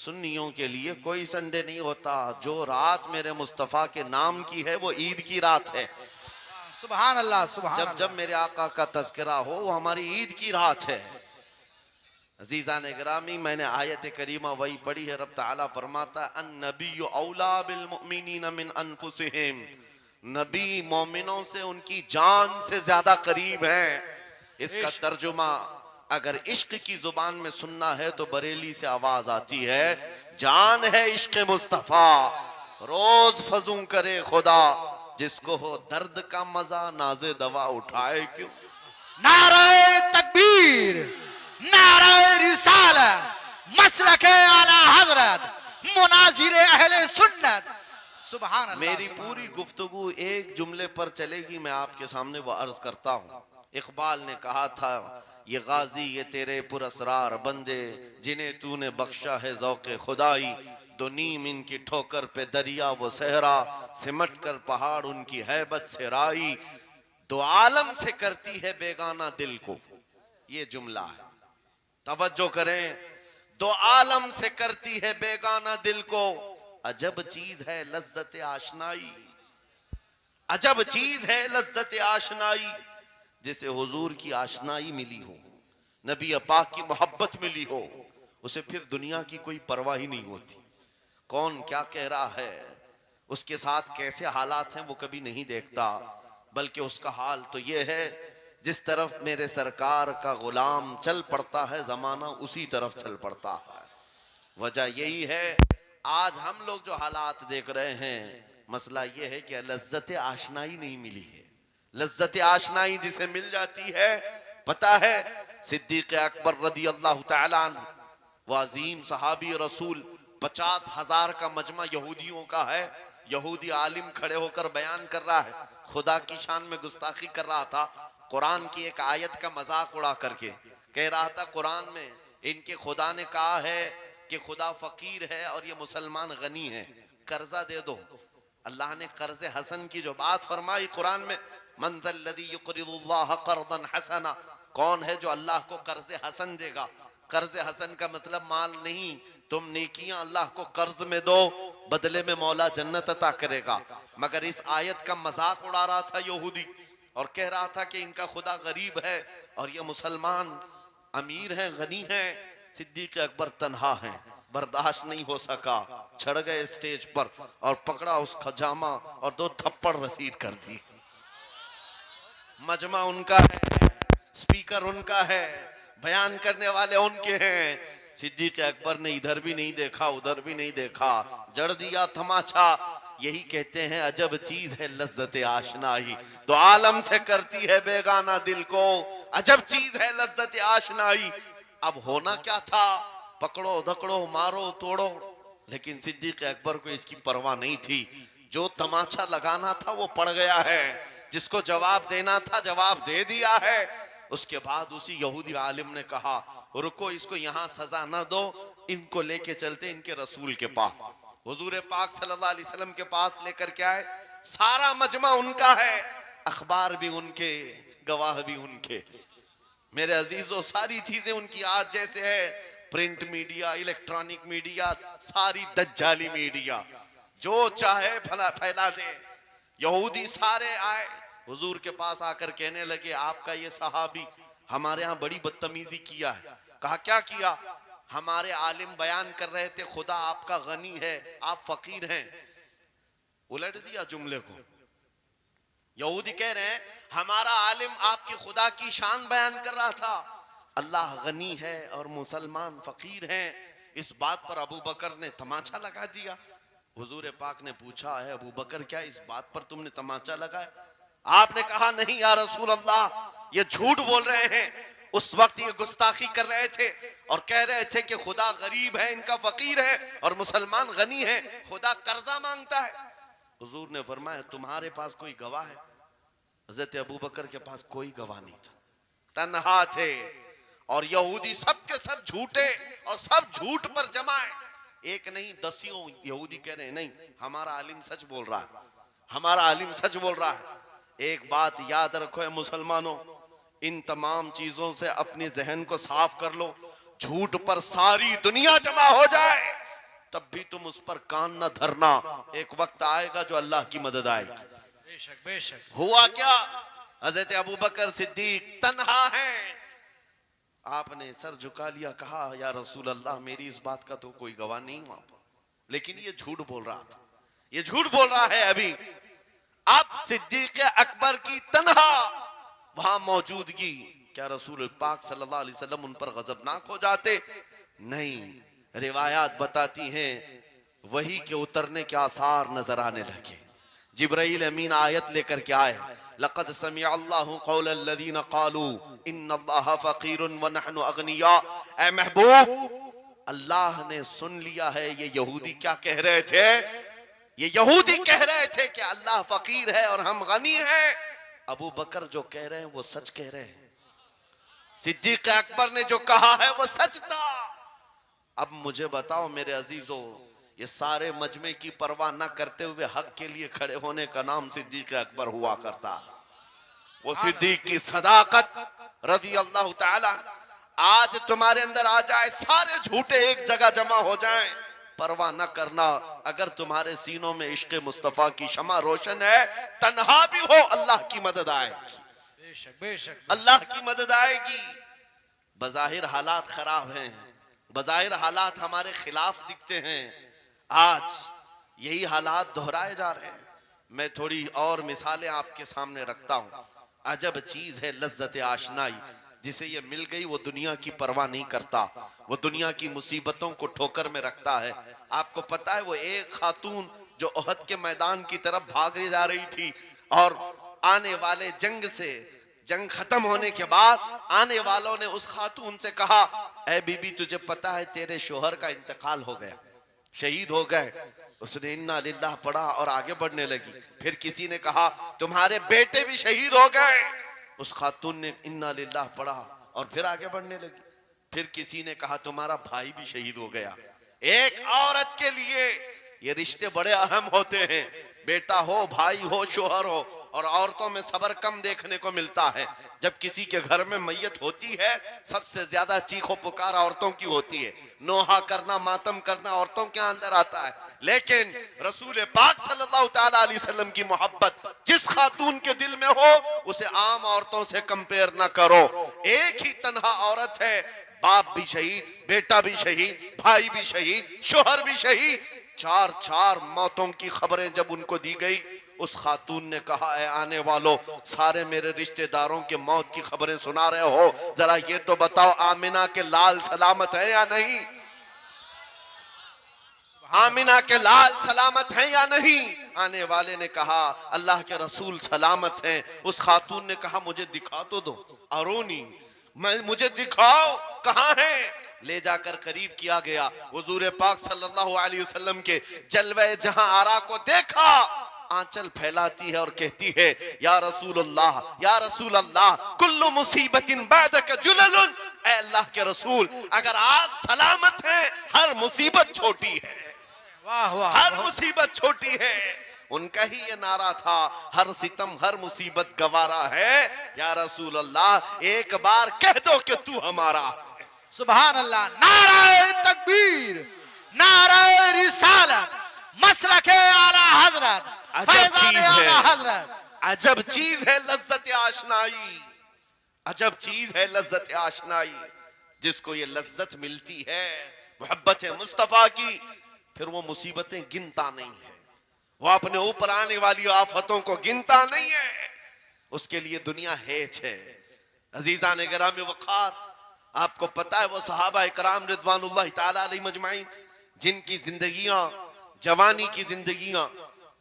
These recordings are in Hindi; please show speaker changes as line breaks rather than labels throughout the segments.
सुन्नियों के लिए कोई संडे नहीं होता। जो रात मेरे मुस्तफ़ा के नाम की है वो ईद की रात है।
सुभान अल्लाह, सुभान
जब
अल्लाह।
जब मेरे आका का तज़किरा हो वो हमारी ईद की रात है। अजीज़ान गिरामी, मैंने आयत करीमा वही पढ़ी है। रब ताला फरमाता अन नबिय्यु औला बिल मुमिनीन मिन अनफुसिहिम, नबी मोमिनों से उनकी जान से ज्यादा करीब है। इसका तर्जुमा अगर इश्क की जुबान में सुनना है तो बरेली से आवाज आती है, जान है इश्क मुस्तफा, रोज फजू करे खुदा, जिसको हो दर्द का मजा नाज़े दवा उठाए क्यों।
नारे तकबीर, नारे रिसालत, मसलके आला हजरत, मुनाजिर अहले सुन्नत। सुभान अल्लाह।
मेरी पूरी गुफ्तगू एक जुमले पर चलेगी, मैं आपके सामने वो अर्ज करता हूँ। इकबाल ने कहा था, ये गाजी ये तेरे पुरअसरार बंदे, जिन्हें तूने बख्शा है ज़ौक़े खुदाई, दो नीम इनकी ठोकर पे दरिया वो सहरा, सिमट कर पहाड़ उनकी हैबत से राई, दो आलम से करती है बेगाना दिल को। ये जुमला है, तवज्जो करें। दो आलम से करती है बेगाना दिल को, अजब चीज है लज्जत आशनाई, अजब चीज है लज्जत आशनाई, जिसे हुजूर की आशनाई मिली हो, नबी पाक की मोहब्बत मिली हो, उसे फिर दुनिया की कोई परवाह ही नहीं होती। कौन क्या कह रहा है, उसके साथ कैसे हालात हैं वो कभी नहीं देखता, बल्कि उसका हाल तो ये है, जिस तरफ मेरे सरकार का गुलाम चल पड़ता है जमाना उसी तरफ चल पड़ता है। वजह यही है आज हम लोग जो हालात देख रहे हैं, मसला ये है कि लज्जत आशनाई नहीं मिली है। लज्जत आशनाई जिसे मिल जाती है, पता है सिद्दीक़ अकबर रदी अल्लाह तआला अन्हु, वो अजीम सहाबी रसूल, 50,000 का मजमा यहूदियों का है। यहूदी आलिम खड़े होकर बयान कर रहा है, खुदा की शान में गुस्ताखी कर रहा था। कुरान की एक आयत का मजाक उड़ा करके कह रहा था, कुरान में इनके खुदा ने कहा है कि खुदा फकीर है और ये मुसलमान गनी है, कर्जा दे दो। अल्लाह ने कर्ज हसन की जो बात फरमाई कुरान में, मन ज़ल्लज़ी युक़रिज़ुल्लाह क़र्ज़न हसना, कौन है जो अल्लाह को कर्ज हसन देगा। कर्ज हसन का मतलब माल नहीं, तुम नेकियां अल्लाह को कर्ज में दो, बदले में मौला जन्नत अता करेगा। मगर इस आयत का मजाक उड़ा रहा था यहूदी और कह रहा था कि इनका खुदा गरीब है और ये मुसलमान अमीर हैं, गनी हैं। सिद्दीक़ अकबर तन्हा हैं, बर्दाश्त नहीं हो सका, चढ़ गए स्टेज पर और पकड़ा उस खजामा और 2 थप्पड़ रसीद कर दी। मजमा उनका है, स्पीकर उनका है, बयान करने वाले उनके हैं। सिद्दीक़ अकबर ने इधर भी नहीं देखा उधर भी नहीं देखा, जड़ दिया तमाचा। यही कहते हैं अजब चीज है लज्जत आशनाई, तो आलम से करती है बेगाना दिल को, अजब चीज है लज्जत आशनाई। अब होना क्या था, पकड़ो धकड़ो मारो तोड़ो, लेकिन सिद्दीक़ अकबर को इसकी परवाह नहीं थी। जो तमाचा लगाना था वो पड़ गया है, जिसको जवाब देना था जवाब दे दिया है। उसके बाद उसी यहूदी आलिम ने कहा, रुको, इसको यहाँ सजा ना दो, इनको लेके चलते इनके रसूल के पास। हुजूर पाक सल्लल्लाहु अलैहि वसल्लम के पास लेकर के आए। सारा मजमा उनका है, अखबार भी उनके, गवाह भी उनके। मेरे अजीजों, सारी चीजें उनकी आज जैसे है, प्रिंट मीडिया, इलेक्ट्रॉनिक मीडिया, सारी दज्जाली मीडिया, जो चाहे फैला दे। यहूदी सारे आए हुजूर के पास आकर कहने लगे, आपका ये सहाबी हमारे यहाँ बड़ी बदतमीजी किया है। कहा क्या किया? हमारे आलिम बयान कर रहे थे खुदा आपका गनी है, आप फकीर हैं। उलट दिया जुमले को। यहूदी कह रहे हैं हमारा आलिम आपकी खुदा की शान बयान कर रहा था, अल्लाह गनी है और मुसलमान फकीर हैं। इस बात पर अबू बकर ने तमाचा लगा दिया। हुजूर पाक ने पूछा, है अबू बकर क्या इस बात पर तुमने तमाचा लगाया? आपने कहा नहीं या रसूल अल्लाह, ये झूठ बोल रहे हैं। उस वक्त ये गुस्ताखी कर रहे थे और कह रहे थे कि खुदा गरीब है, इनका फकीर है और मुसलमान गनी है, खुदा कर्जा मांगता है। हुजूर ने फरमाया, तुम्हारे पास कोई गवाह है? हजरत अबू बकर के पास कोई गवाह नहीं था, तन्हा थे। और यहूदी सब के सब झूठे और सब झूठ पर जमाए। एक नहीं दसियों यहूदी कह रहे हैं नहीं, हमारा आलिम सच बोल रहा है, हमारा आलिम सच बोल रहा है। एक बात याद रखो मुसलमानों, इन तमाम चीजों से अपने जहन को साफ कर लो। झूठ पर सारी दुनिया जमा हो जाए, तब भी तुम उस पर कान न धरना, एक वक्त आएगा जो अल्लाह की मदद आएगी।
बेशक बेशक।
हुआ क्या, हजरत अबू बकर सिद्दीक तन्हा है, आपने सर झुका लिया, कहा या रसूल अल्लाह मेरी इस बात का तो कोई गवाह नहीं हुआ, लेकिन ये झूठ बोल रहा था, ये झूठ बोल रहा है। अभी अब सिद्दीक अकबर की तन्हा वहां मौजूदगी, क्या रसूल पाक सल्लल्लाहु अलैहि वसल्लम उन पर गजबनाक हो जाते? नहीं, रिवायात बताती हैं वही के उतरने के आसार नजर आने लगे। जिब्राइल अमीन आयत लेकर के आए, लक़द समिअ अल्लाहु क़ौलल लज़ीना क़ालू इन्नल्लाहा फ़क़ीरुन व नहनु अग़निया। ऐ महबूब, अल्लाह ने सुन लिया है ये यहूदी क्या कह रहे थे। ये यहूदी कह रहे थे कि अल्लाह फकीर है और हम गनी हैं। अबू बकर जो कह रहे हैं वो सच कह रहे हैं, सिद्दीक अकबर ने जो कहा है वो सच था। अब मुझे बताओ मेरे अजीजों, ये सारे मजमे की परवाह न करते हुए हक के लिए खड़े होने का नाम सिद्दीक अकबर हुआ करता। वो सिद्दीक की सदाकत रज़ी अल्लाह ताला आज तुम्हारे अंदर आ जाए, सारे झूठे एक जगह जमा हो जाएं, परवाह न करना। अगर तुम्हारे सीनों में इश्क़ मुस्तफा की शमा रोशन है, तन्हा भी हो अल्लाह की मदद आएगी,
बेशक बेशक।
अल्लाह की मदद आएगी। बज़ाहिर हालात खराब हैं, बज़ाहिर हालात हमारे खिलाफ दिखते हैं, आज यही हालात दोहराए जा रहे हैं। मैं थोड़ी और मिसालें आपके सामने रखता हूं। अजब चीज है लज्जत आशनाई, जिसे ये मिल गई वो दुनिया की परवाह नहीं करता, वो दुनिया की मुसीबतों को ठोकर में रखता है। आपको पता है वो एक खातून जो ओहद के मैदान की तरफ भागे जा रही थी और आने वाले जंग से, जंग खत्म होने के बाद आने वालों ने उस खातून से कहा, ऐ बीबी तुझे पता है तेरे शोहर का इंतकाल हो गया, शहीद हो गए। उसने इन्ना लिल्लाह पढ़ा और आगे बढ़ने लगी। फिर किसी ने कहा तुम्हारे बेटे भी शहीद हो गए, उस खातून ने इन्ना लिल्लाह पढ़ा और फिर आगे बढ़ने लगी। फिर किसी ने कहा तुम्हारा भाई भी शहीद हो गया। एक औरत के लिए ये रिश्ते बड़े अहम होते हैं, बेटा हो, भाई हो, शोहर हो। और औरतों में सब्र कम देखने को मिलता है। जब किसी के घर में मैयत होती है, सबसे ज्यादा चीखो पुकार औरतों की होती है, नोहा करना, मातम करना औरतों के अंदर आता है। लेकिन रसूल पाक सल्लल्लाहु ताला अलैहि वसल्लम की मोहब्बत जिस खातून के दिल में हो, उसे आम औरतों से कंपेयर ना करो। एक ही तन्हा औरत है, बाप भी शहीद, बेटा भी शहीद, भाई भी शहीद, शोहर भी शहीद। चार चार मौतों की खबरें जब उनको दी गई, उस खातून ने कहा, है आने वालों, सारे मेरे रिश्तेदारों के मौत की खबरें सुना रहे हो, जरा ये तो बताओ आमिना के लाल सलामत है या नहीं, आमिना के लाल सलामत हैं या नहीं। आने वाले ने कहा अल्लाह के रसूल सलामत हैं। उस खातून ने कहा मुझे दिखा तो दो, अरोनी, मुझे दिखाओ कहाँ है। ले जाकर करीब किया गया, हुजूर पाक सल्लल्लाहु अलैहि वसल्लम के जलवे जहां आरा को देखा, आंचल फैलाती है और कहती है या रसूल अल्लाह, या रसूल अल्लाह, कुल्लु मुसीबतिन बादक जुललुन। ऐ अल्लाह के रसूल, अगर आप सलामत हैं, हर मुसीबत छोटी है,
वाह वाह,
हर मुसीबत छोटी है। उनका ही ये नारा था, हर सितम हर मुसीबत गवारा है, या रसूल अल्लाह एक बार कह दो कि तू हमारा।
सुभान अल्लाह। नाराए तकबीर, नाराए रिसालत, मसलके आला हजरत,
अजब चीज है,
आला हजरत।
अजब चीज है लज्जत आशनाई, अजब चीज है लज्जत आशनाई। जिसको ये लज्जत मिलती है मोहब्बत मुस्तफा की, फिर वो मुसीबतें गिनता नहीं है, वो अपने ऊपर आने वाली आफतों को गिनता नहीं है, उसके लिए दुनिया हेच है। अजीजा ने गिरामी वक़ार, आपको पता है वो सहाबा इकराम रिदवानुल्लाह ताला अलैहिम अजमाइन जिनकी जिंदगियां, जवानी की जिंदगियां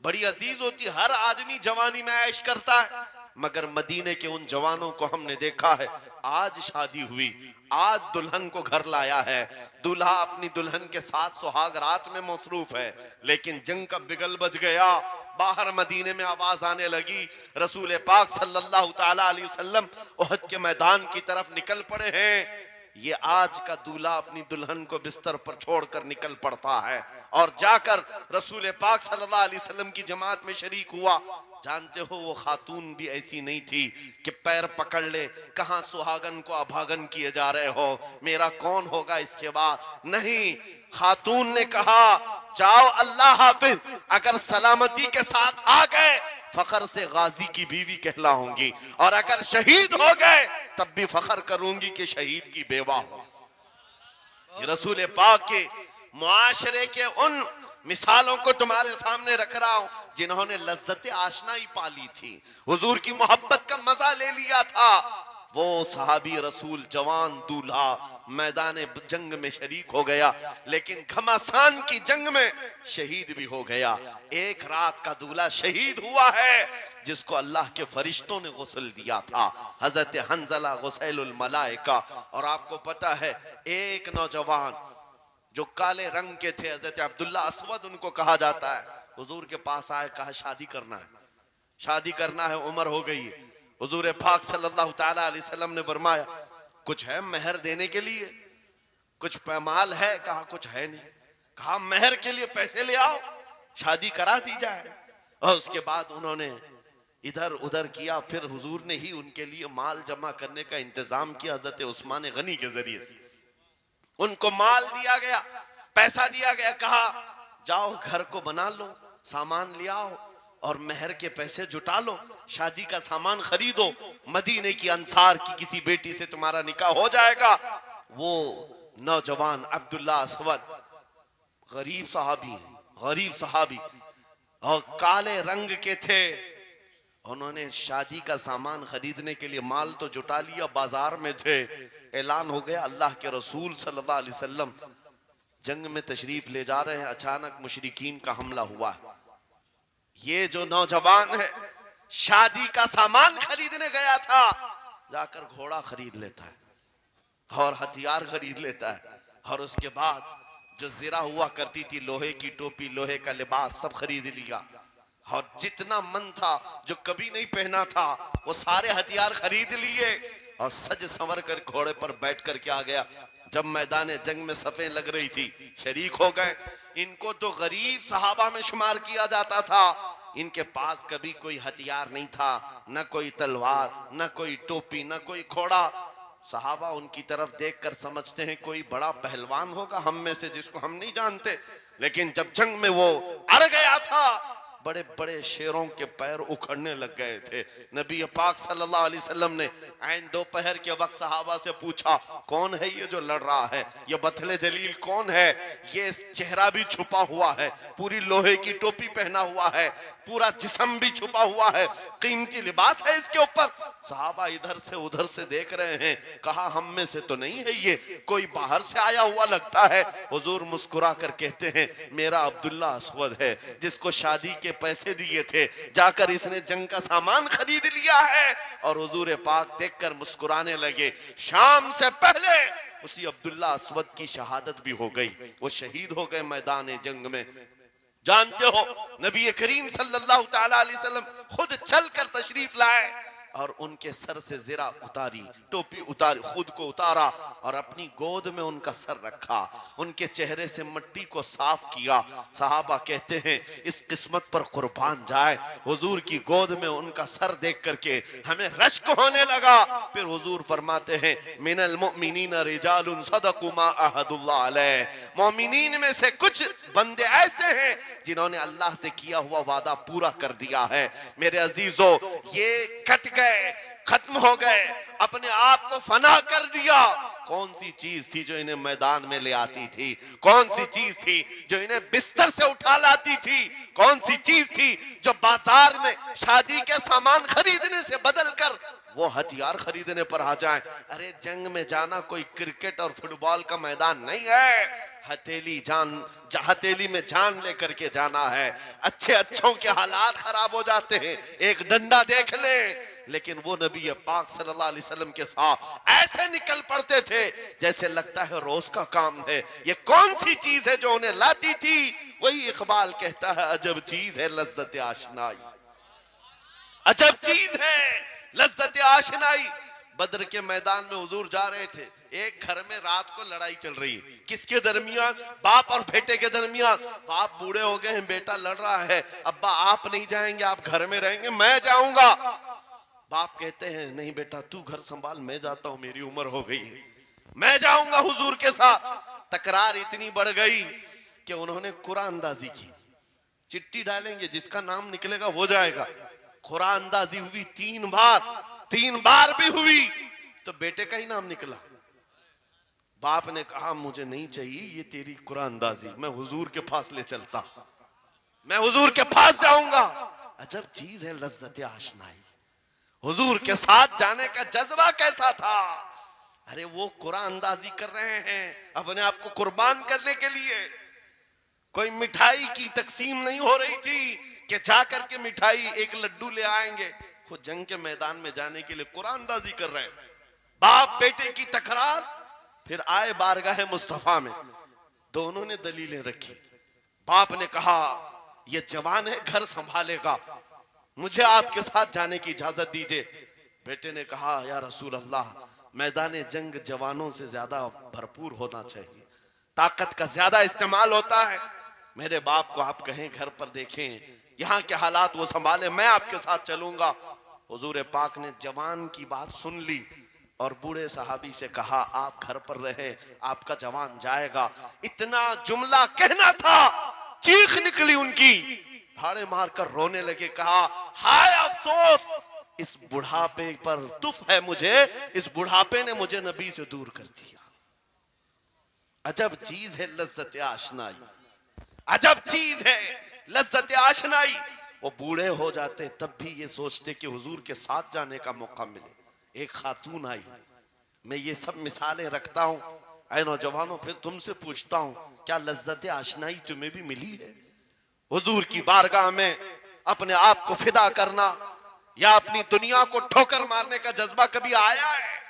बड़ी अजीज होती। हर आदमी जवानी में ऐश करता है, मगर मदीने के उन जवानों को हमने देखा है, आज शादी हुई, आज दुल्हन को घर लाया है, दूल्हा अपनी दुल्हन के साथ सुहाग रात में मसरूफ है, लेकिन जंग का बिगल बज गया। बाहर मदीने में आवाज आने लगी, रसूल पाक सल्लल्लाहु ताला अलैहि वसल्लम ओहद के मैदान की तरफ निकल पड़े हैं। ये आज का दूल्हा अपनी दुल्हन को बिस्तर पर छोड़कर निकल पड़ता है और जाकर रसूल पाक सल्लल्लाहु अलैहि वसल्लम की जमात में शरीक हुआ। जानते हो वो खातून भी ऐसी नहीं थी कि पैर पकड़ ले, कहां सुहागन को अभागन किए जा रहे हो, मेरा कौन होगा इसके बाद। नहीं, खातून ने कहा जाओ अल्लाह हाफिज। अगर सलामती के साथ आ गए फखर से गाजी की बीवी कहलाऊंगी, और अगर शहीद हो गए तब भी फखर करूंगी कि शहीद की बेवा हो। रसूल पाक के मुआशरे के उन मिसालों को तुम्हारे सामने रख रहा हूं जिन्होंने लज्जत आशनाई पाली थी, हुजूर की मोहब्बत का मजा ले लिया था। वो सहाबी रसूल जवान दूल्हा मैदान जंग में शरीक हो गया, लेकिन घमासान की जंग में शहीद भी हो गया। एक रात का दूल्हा शहीद हुआ है जिसको अल्लाह के फरिश्तों ने गुस्ल दिया था, हजरत हंजला गुसैलुल मलाइका। और आपको पता है एक नौजवान जो काले रंग के थे, हजरत अब्दुल्ला अस्वद उनको कहा जाता है, हुजूर के पास आए, कहा शादी करना है, शादी करना है, उम्र हो गई है। हुजूर पाक सल्लल्लाहु ताला अलैहि वसल्लम ने फरमाया कुछ है मेहर देने के लिए, कुछ पैमाल है? कहा कुछ है नहीं। कहा मेहर के लिए पैसे ले आओ, शादी करा दी जाए। और उसके बाद उन्होंने इधर उधर किया, फिर हुजूर ने ही उनके लिए माल जमा करने का इंतजाम किया। हजरत उस्मान गनी के जरिए से उनको माल दिया गया, पैसा दिया गया, कहा जाओ घर को बना लो, सामान ले आओ और मेहर के पैसे जुटा लो, शादी का सामान खरीदो, मदीने की अंसार की किसी बेटी से तुम्हारा निकाह हो जाएगा। वो नौजवान अब्दुल्ला अस्वद गरीब सहाबी हैं, गरीब सहाबी और काले रंग के थे। उन्होंने शादी का सामान खरीदने के लिए माल तो जुटा लिया, बाजार में थे, ऐलान हो गया अल्लाह के रसूल सल्लल्लाहु अलैहि वसल्लम जंग में तशरीफ ले जा रहे हैं। अचानक मुशरिकीन का हमला हुआ। ये जो नौजवान है शादी का सामान खरीदने गया था, जाकर घोड़ा खरीद लेता है और हथियार खरीद लेता है, और उसके बाद जो जिरा हुआ करती थी, लोहे की टोपी, लोहे का लिबास, सब खरीद लिया। और जितना मन था जो कभी नहीं पहना था वो सारे हथियार खरीद लिए और सज संवर कर घोड़े पर बैठ कर के आ गया। जब मैदान जंग में सफें लग रही थी शरीक हो गए। इनको तो गरीब सहाबा में शुमार किया जाता था, इनके पास कभी कोई हथियार नहीं था, न कोई तलवार, न कोई टोपी, न कोई घोड़ा। सहाबा उनकी तरफ देखकर समझते हैं कोई बड़ा पहलवान होगा हम में से जिसको हम नहीं जानते। लेकिन जब जंग में वो अड़ गया था, बड़े बड़े शेरों के पैर उखड़ने लग गए थे। नबी पाक सल्लल्लाहु अलैहि वसल्लम ने ऐन दोपहर के वक्त सहाबा से पूछा कौन है ये जो लड़ रहा है, ये बथले जलील कौन है? ये चेहरा भी छुपा हुआ है, पूरी लोहे की टोपी पहना हुआ है, पूरा जिस्म भी छुपा हुआ है, कीमती लिबास है इसके ऊपर। सहाबा इधर से उधर से देख रहे हैं, कहा हम में से तो नहीं है ये, कोई बाहर से आया हुआ लगता है। हुजूर मुस्कुरा कर कहते हैं मेरा अब्दुल्ला अस्वद है, जिसको शादी के पैसे दिए थे, जाकर इसने जंग का सामान खरीद लिया है। और हुजूर पाक देखकर मुस्कुराने लगे। शाम से पहले उसी अब्दुल्ला अस्वद की शहादत भी हो गई, वो शहीद हो गए मैदान जंग में। जानते हो नबी करीम सल्लल्लाहु ताला अलैहि वसल्लम खुद चलकर तशरीफ लाए और उनके सर से जिरा उतारी, टोपी उतारी, खुद को उतारा और अपनी गोद में उनका सर रखा, उनके चेहरे से मिट्टी को साफ किया। सहाबा कहते हैं इस किस्मत पर कुर्बान जाए, हुजूर की गोद में उनका सर देख करके हमें रश्क होने लगा। फिर हुजूर फरमाते हैं मिनल मुमिनीन रिजालुन सदकु मा अहदुल्लाह अलैह, मोमिनीन में से कुछ बंदे ऐसे हैं जिन्होंने अल्लाह से किया हुआ वादा पूरा कर दिया है। मेरे अजीजों, ये कट गए, खत्म हो गए, अपने आप को फना कर दिया। कौन सी चीज थी जो इन्हें मैदान में ले आती थी? कौन सी चीज थी जो इन्हें बिस्तर से उठा लाती थी? कौन सी चीज थी जो बाजार में शादी के सामान खरीदने से बदलकर वो हथियार खरीदने पर आ जाए? अरे जंग में जाना कोई क्रिकेट और फुटबॉल का मैदान नहीं है, हथेली में जान लेकर के जाना है। अच्छे अच्छों के हालात खराब हो जाते हैं, एक डंडा देख ले। लेकिन वो नबी पाक सल्लल्लाहु अलैहि वसल्लम के साथ ऐसे निकल पड़ते थे जैसे लगता है रोज का काम है। ये कौन सी चीज है जो उन्हें लाती थी? वही इकबाल कहता है अजब चीज है लज्जत आशनाई, अजब चीज है लज्जत आशनाई। बद्र के मैदान में हुजूर जा रहे थे, एक घर में रात को लड़ाई चल रही है। किसके दरमियान? बाप और बेटे के दरमियान। बाप बूढ़े हो गए हैं, बेटा लड़ रहा है, अब्बा आप नहीं जाएंगे, आप घर में रहेंगे, मैं जाऊंगा। बाप कहते हैं नहीं बेटा तू घर संभाल, मैं जाता हूं, मेरी उम्र हो गई है, मैं जाऊंगा हुजूर के साथ। तकरार इतनी बढ़ गई, कि उन्होंने कुरान अंदाजी की। चिट्ठी डालेंगे, जिसका नाम निकलेगा वो जाएगा। कुरान अंदाजी हुई 3 बार भी हुई तो बेटे का ही नाम निकला। बाप ने कहा मुझे नहीं चाहिए ये तेरी कुरान अंदाजी, मैं हुजूर के पास ले चलता, मैं हुजूर के पास जाऊंगा। अजब चीज है लज्जत आशनाई। हुजूर के साथ जाने का जज्बा कैसा था। अरे वो कुरान अंदाजी कर रहे हैं अपने आप को कुर्बान करने के लिए। कोई मिठाई की तकसीम नहीं हो रही थी कि जाकर के मिठाई एक लड्डू ले आएंगे। वो जंग के मैदान में जाने के लिए कुरान अंदाजी कर रहे हैं। बाप बेटे की तकरार, फिर आए बारगाह मुस्तफा में, दोनों ने दलीलें रखी। बाप ने कहा ये जवान है, घर संभालेगा, मुझे आपके साथ जाने की इजाजत दीजिए। बेटे ने कहा या रसूल अल्लाह, मैदान जंग जवानों से ज्यादा भरपूर होना चाहिए, ताकत का ज्यादा इस्तेमाल होता है। मेरे बाप को आप कहें घर पर देखें, यहाँ के हालात वो संभाले, मैं आपके साथ चलूंगा। हुजूर पाक ने जवान की बात सुन ली और बूढ़े सहाबी से कहा आप घर पर रहे, आपका जवान जाएगा। इतना जुमला कहना था, चीख निकली उनकी, भाड़े मारकर रोने लगे। कहा हाय अफसोस, इस बुढ़ापे पर तुफ है मुझे, इस बुढ़ापे ने मुझे नबी से दूर कर दिया। अजब चीज है लज्जत आशनाई, अजब चीज है लज्जत आशनाई। वो बूढ़े हो जाते तब भी ये सोचते कि हुजूर के साथ जाने का मौका मिले। एक खातून आई, मैं ये सब मिसालें रखता हूं। ऐ नौजवानों, फिर तुमसे पूछता हूं, क्या लज्जत आशनाई तुम्हें भी मिली है? हुजूर की बारगाह में अपने आप को फिदा करना या अपनी दुनिया को ठोकर मारने का जज्बा कभी आया है?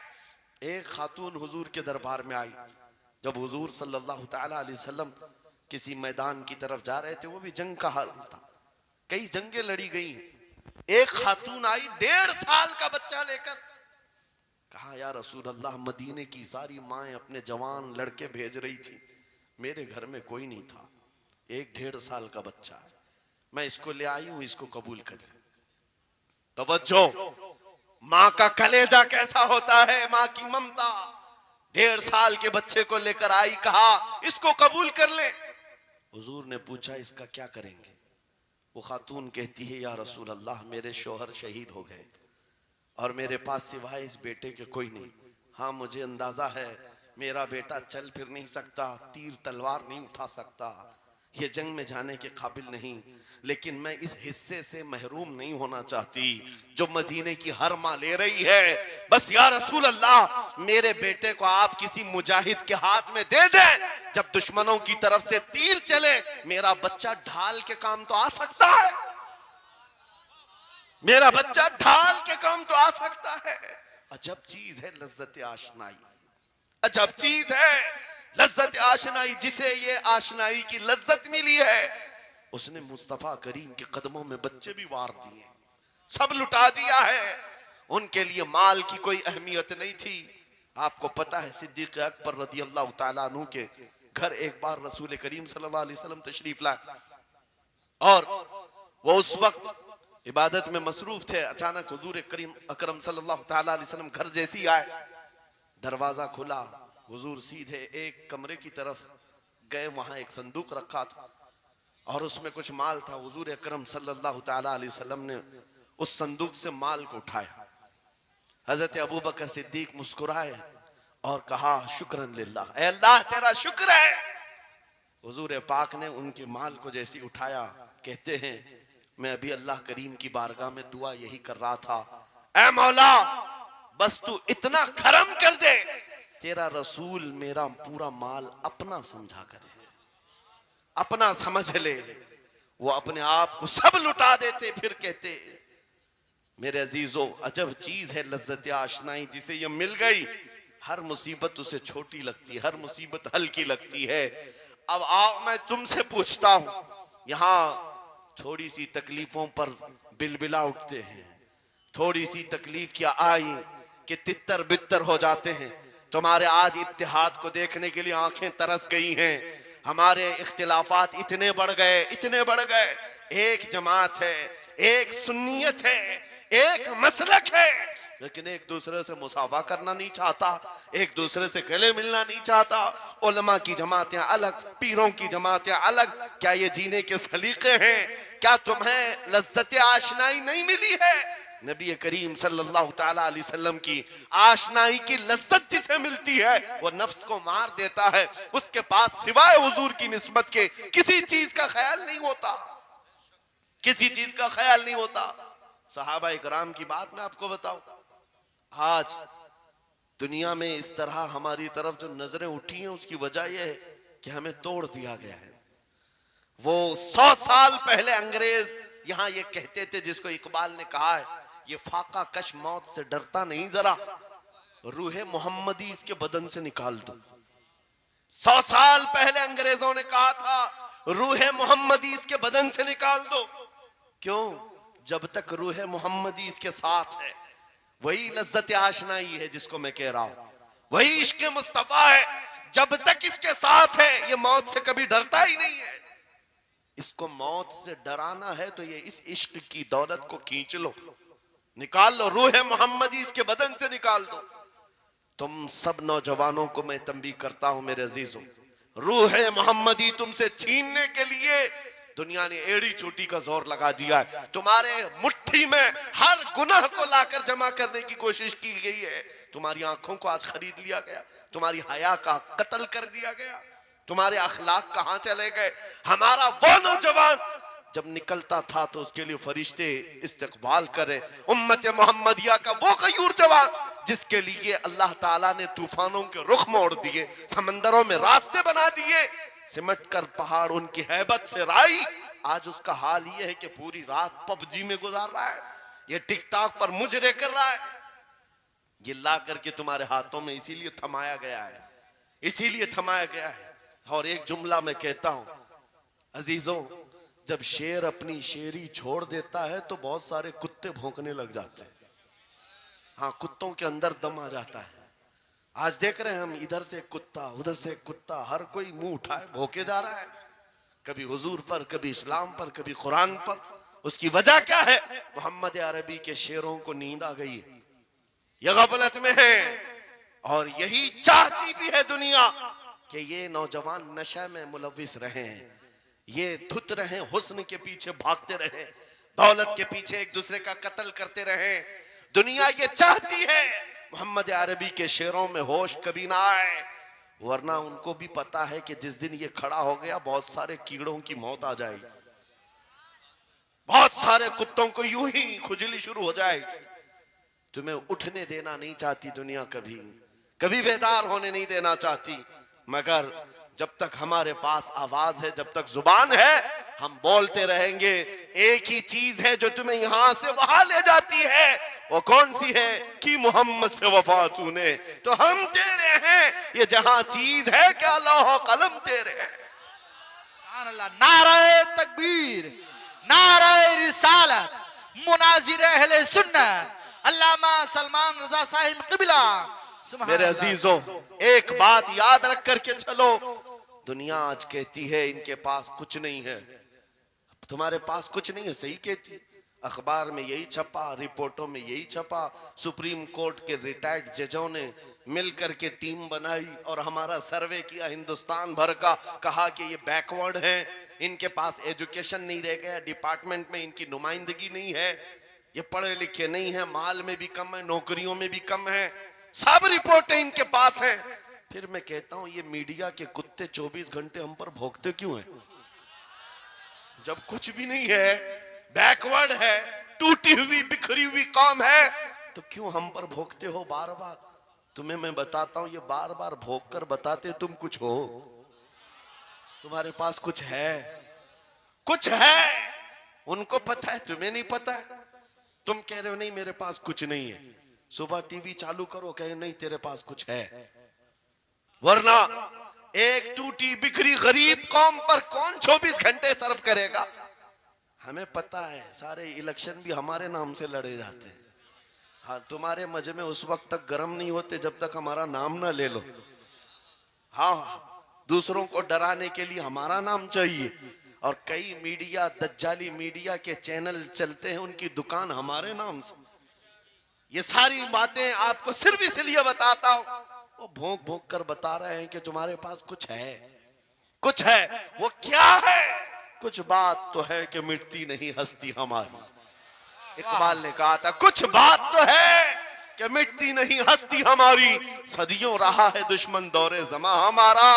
एक खातून हुजूर के दरबार में आई। जब हुजूर सल्लल्लाहु तआला अलैहि वसल्लम किसी मैदान की तरफ जा रहे थे, वो भी जंग का हाल था, कई जंगें लड़ी गई। एक खातून आई 1.5 साल का बच्चा लेकर। कहा या रसूल अल्लाह, मदीने की सारी माएं अपने जवान लड़के भेज रही थी, मेरे घर में कोई नहीं था, एक 1.5 साल का बच्चा है, मैं इसको ले आई हूं, इसको कबूल कर ले। तवज्जो, माँ का कलेजा कैसा होता है, माँ की ममता। 1.5 साल के बच्चे को लेकर आई, कहा इसको कबूल कर ले। हुजूर ने पूछा इसका क्या करेंगे? वो खातून कहती है या रसूल अल्लाह, मेरे शोहर शहीद हो गए और मेरे पास सिवाय इस बेटे के कोई नहीं। हाँ, मुझे अंदाजा है मेरा बेटा चल फिर नहीं सकता, तीर तलवार नहीं उठा सकता, ये जंग में जाने के काबिल नहीं, लेकिन मैं इस हिस्से से महरूम नहीं होना चाहती जो मदीने की हर माँ ले रही है। बस या रसूल अल्लाह, मेरे बेटे को आप किसी मुजाहिद के हाथ में दे दें, जब दुश्मनों की तरफ से तीर चले मेरा बच्चा ढाल के काम तो आ सकता है, मेरा बच्चा ढाल के काम तो आ सकता है। अजब चीज है लज्जत आशनाई, अजब चीज है लज्जत आशनाई। जिसे ये आशनाई की लज्जत मिली है उसने मुस्तफा करीम के कदमों में बच्चे भी वार दिए, सब लुटा दिया है। उनके लिए माल की कोई अहमियत नहीं थी। आपको पता है सिद्दीक अकबर रज़ी अल्लाह तआला अन्हु के घर एक बार रसूल करीम सल्लल्लाहु अलैहि वसल्लम तशरीफ लाए और वो उस वक्त इबादत में मसरूफ थे। अचानक हुजूर करीम अकरम सल्लल्लाहु तआला अलैहि वसल्लम घर जैसी आए, दरवाजा खुला, हुजूर सीधे एक कमरे की तरफ गए, वहां एक संदूक रखा था और उसमें कुछ माल था। हुजूर अकरम सल्लल्लाहु तआला अलैहि वसल्लम ने उस संदूक से माल को उठाया। हजरत अबू बकर सिद्दीक मुस्कुराए और कहा शुक्रन लिल्लाह, ऐ अल्लाह तेरा शुक्र है। हुजूर पाक ने उनके माल को जैसे उठाया, कहते हैं मैं अभी अल्लाह करीम की बारगाह में दुआ यही कर रहा था, ऐ मौला बस तू इतना करम कर दे, तेरा रसूल मेरा पूरा माल अपना समझा करे, अपना समझ ले। वो अपने आप को सब लुटा देते, फिर कहते मेरे अजीजों, अजब चीज है लज्जत आशनाई। जिसे ये मिल गई हर मुसीबत उसे छोटी लगती है, हर मुसीबत हल्की लगती है। अब आओ मैं तुमसे पूछता हूं, यहाँ थोड़ी सी तकलीफों पर बिलबिला उठते हैं, थोड़ी सी तकलीफ क्या आई कि तितर बितर हो जाते हैं। तुम्हारे आज इत्तेहाद को देखने के लिए आंखें तरस गई हैं। हमारे इख्तिलाफात इतने बढ़ गए, इतने बढ़ गए। एक जमात है, एक सुन्नियत है, एक मसलक है, लेकिन एक दूसरे से मुसाफा करना नहीं चाहता, एक दूसरे से गले मिलना नहीं चाहता। उलमा की जमातें अलग, पीरों की जमातें अलग। क्या ये जीने के सलीके हैं? क्या तुम्हें लज्जत आशनाई नहीं मिली है? नबी करीम सल्लल्लाहु ताला अलैहि वसल्लम की आशनाई की लज्जत जिसे मिलती है वो नफ्स को मार देता है। उसके पास सिवाय हुजूर की निस्बत के किसी चीज का ख्याल नहीं होता, किसी चीज का ख्याल नहीं होता। सहाबा इकराम की बात मैं आपको बताऊं, आज दुनिया में इस तरह हमारी तरफ जो नजरें उठी हैं उसकी वजह यह है कि हमें तोड़ दिया गया है। वो 100 साल पहले अंग्रेज यहां ये कहते थे, जिसको इकबाल ने कहा है, ये फाका कश मौत से डरता नहीं जरा, रूहे मोहम्मदी इसके बदन से निकाल दो। 100 साल पहले अंग्रेजों ने कहा था रूहे मोहम्मदी इसके बदन से निकाल दो। क्यों? जब तक रूहे मोहम्मदी इसके साथ है, वही लज्जत आशनाई है जिसको मैं कह रहा हूं, वही इश्क मुस्तफा है। जब तक इसके साथ है ये मौत से कभी डरता ही नहीं है। इसको मौत से डराना है तो ये इस इश्क की दौलत को खींच लो, निकाल लो, रूह मोहम्मदी इसके बदन से निकाल दो। तुम सब नौजवानों को मैं तंबीह करता हूं मेरे अजीजों, रूह मोहम्मदी तुमसे छीनने के लिए दुनिया ने एड़ी चोटी का जोर लगा दिया है। तुम्हारे मुट्ठी में हर गुनाह को लाकर जमा करने की कोशिश की गई है। तुम्हारी आंखों को आज खरीद लिया गया, तुम्हारी हया का कत्ल कर दिया गया, तुम्हारे अखलाक कहां चले गए। हमारा वो नौजवान जब निकलता था तो उसके लिए फरिश्ते इस्तकबाल करें। उम्मत मोहम्मदिया का वो गयूर जवान जिसके लिए अल्लाह ताला ने तूफानों के रुख मोड़ दिए, समंदरों में रास्ते बना दिए, सिमट कर पहाड़ उनकी हैबत से राई। आज उसका हाल ये है कि पूरी रात पबजी में गुजार रहा है, ये टिकटॉक पर मुजरे कर रहा है। ये ला करके तुम्हारे हाथों में इसीलिए थमाया गया है, इसीलिए थमाया गया है। और एक जुमला मैं कहता हूं अजीजों, जब शेर अपनी शेरी छोड़ देता है तो बहुत सारे कुत्ते भौंकने लग जाते हैं। हाँ, कुत्तों के अंदर दम आ जाता है। आज देख रहे हैं हम, इधर से कुत्ता उधर से कुत्ता, हर कोई मुंह उठाए भौंके जा रहा है, कभी हुजूर पर, कभी इस्लाम पर, कभी कुरान पर। उसकी वजह क्या है? मोहम्मद अरबी के शेरों को नींद आ गई है, ये गफलत में है। और यही चाहती भी है दुनिया कि ये नौजवान नशा में मुलविस रहे, ये धुत रहे, हुस्न के पीछे भागते रहे, दौलत के पीछे एक दूसरे का कत्ल करते रहे। दुनिया ये चाहती है मोहम्मद अरबी के शेरों में होश कभी ना आए, वरना उनको भी पता है कि जिस दिन ये खड़ा हो गया बहुत सारे कीड़ों की मौत आ जाएगी, बहुत सारे कुत्तों को यूं ही खुजली शुरू हो जाएगी। तुम्हें उठने देना नहीं चाहती दुनिया, कभी कभी बेदार होने नहीं देना चाहती। मगर जब तक हमारे पास आवाज है, जब तक जुबान है, हम बोलते रहेंगे। एक ही चीज है जो तुम्हें यहां से वहां ले जाती है, वो कौन सी है? कि मोहम्मद से वफा तूने, तो हम तेरे हैं। ये जहां चीज है क्या लौह कलम तेरे हैं।
नारे तकबीर, नारे रिसालत, मुनाजिर अहले सुन्नत अल्लामा सलमान रजा साहिब क़िबला।
मेरे अजीजों, एक बात याद रख करके चलो, दुनिया आज कहती है इनके पास कुछ नहीं है, तुम्हारे पास कुछ नहीं है, सही कहती। अखबार में यही छपा, रिपोर्टों में यही छपा। सुप्रीम कोर्ट के रिटायर्ड जजों ने मिल करके टीम बनाई और हमारा सर्वे किया हिंदुस्तान भर का, कहा कि ये बैकवर्ड है, इनके पास एजुकेशन नहीं रह गया, डिपार्टमेंट में इनकी नुमाइंदगी नहीं है, ये पढ़े लिखे नहीं है, माल में भी कम है, नौकरियों में भी कम है, सब रिपोर्टें इनके पास हैं। फिर मैं कहता हूं ये मीडिया के कुत्ते 24 घंटे हम पर भौंकते क्यों हैं? जब कुछ भी नहीं है, बैकवर्ड है, टूटी हुई बिखरी हुई कौम है, तो क्यों हम पर भौंकते हो बार बार? तुम्हें मैं बताता हूं, ये बार बार भौंक कर बताते तुम कुछ हो, तुम्हारे पास कुछ है, कुछ है। उनको पता है, तुम्हें नहीं पता है। तुम कह रहे हो नहीं मेरे पास कुछ नहीं है, सुबह टीवी चालू करो, कहे नहीं तेरे पास कुछ है। वरना एक टूटी बिखरी गरीब कौम पर कौन 24 घंटे सर्व करेगा? हमें पता है, सारे इलेक्शन भी हमारे नाम से लड़े जाते हैं। हाँ, तुम्हारे मजमे उस वक्त तक गर्म नहीं होते जब तक हमारा नाम ना ले लो। हाँ, दूसरों को डराने के लिए हमारा नाम चाहिए, और कई मीडिया, दज्जाली मीडिया के चैनल चलते हैं, उनकी दुकान हमारे नाम से। ये सारी बातें आपको सिर्फ इसलिए बताता हूं, वो भोंक भोंक कर बता रहे हैं कि तुम्हारे पास कुछ है, कुछ है। वो क्या है? कुछ बात तो है कि मिटती नहीं हस्ती हमारी। इकबाल ने कहा था कुछ बात तो है कि मिटती नहीं हस्ती हमारी, सदियों रहा है दुश्मन दौरे जमा हमारा।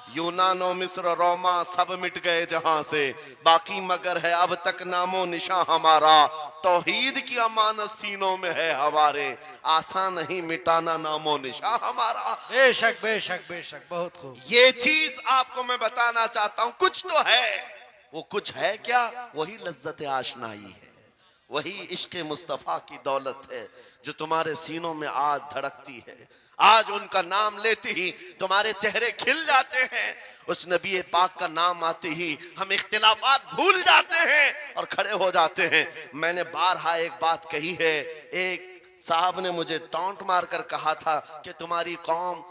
यूनानो मिस्र रोमा सब मिट गए जहां से, बाकी मगर है अब तक नामो निशा हमारा। तौहीद की अमानत सीनों में है हमारे, आसान नहीं मिटाना नामो निशा हमारा।
बेशक बेशक बेशक, बहुत खूब।
ये चीज आपको मैं बताना चाहता हूं, कुछ तो है। वो कुछ है क्या? वही लज्जत आशनाई है, वही इश्क मुस्तफा की दौलत है जो तुम्हारे सीनों में आज धड़कती है। आज उनका नाम लेते ही तुम्हारे चेहरे खिल जाते हैं, उस नबी पाक का नाम आते ही हम इख्तिलाफात भूल जाते हैं और खड़े हो जाते हैं। मैंने बारहा एक बात कही है, एक साहब ने मुझे टॉन्ट मारकर कहा था कि तुम्हारी कौम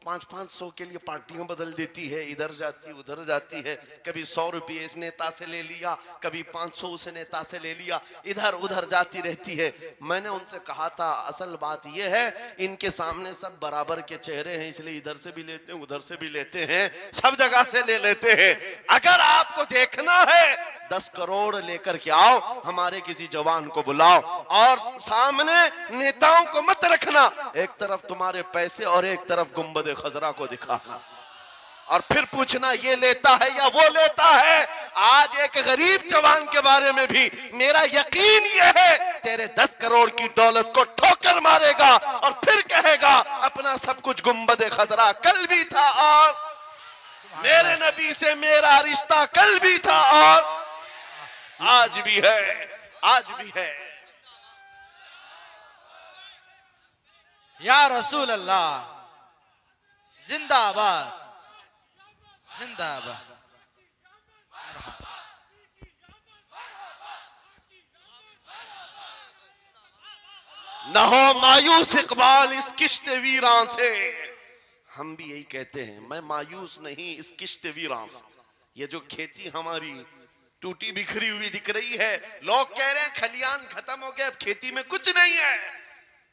500-500 के लिए पार्टियां बदल देती है, इधर जाती उधर जाती है, कभी 100 रुपये इस नेता से ले लिया, कभी 500 उस नेता से ले लिया, इधर उधर जाती रहती है। मैंने उनसे कहा था असल बात यह है इनके सामने सब बराबर के चेहरे हैं, इसलिए इधर से भी लेते हैं उधर से भी लेते हैं, सब जगह से ले लेते हैं। अगर आपको देखना है 10 करोड़ लेकर के आओ, हमारे किसी जवान को बुलाओ और सामने नेताओं को मत रखना, एक तरफ तुम्हारे पैसे और एक तरफ गुंबद खजरा को दिखाना, और फिर पूछना ये लेता है या वो लेता है। आज एक गरीब जवान के बारे में भी मेरा यकीन ये है तेरे 10 करोड़ की दौलत को ठोकर मारेगा और फिर कहेगा अपना सब कुछ गुंबद खजरा कल भी था और मेरे नबी से मेरा रिश्ता कल भी था और आज भी है, आज भी है।
या रसूल अल्लाह जिंदाबाद जिंदाबाद।
न हो मायूस इकबाल इस किश्त वीरां से, हम भी यही कहते हैं मैं मायूस नहीं इस किश्त वीरां से। ये जो खेती हमारी टूटी बिखरी हुई दिख रही है, लोग कह रहे हैं खलियान खत्म हो गए, अब खेती में कुछ नहीं है।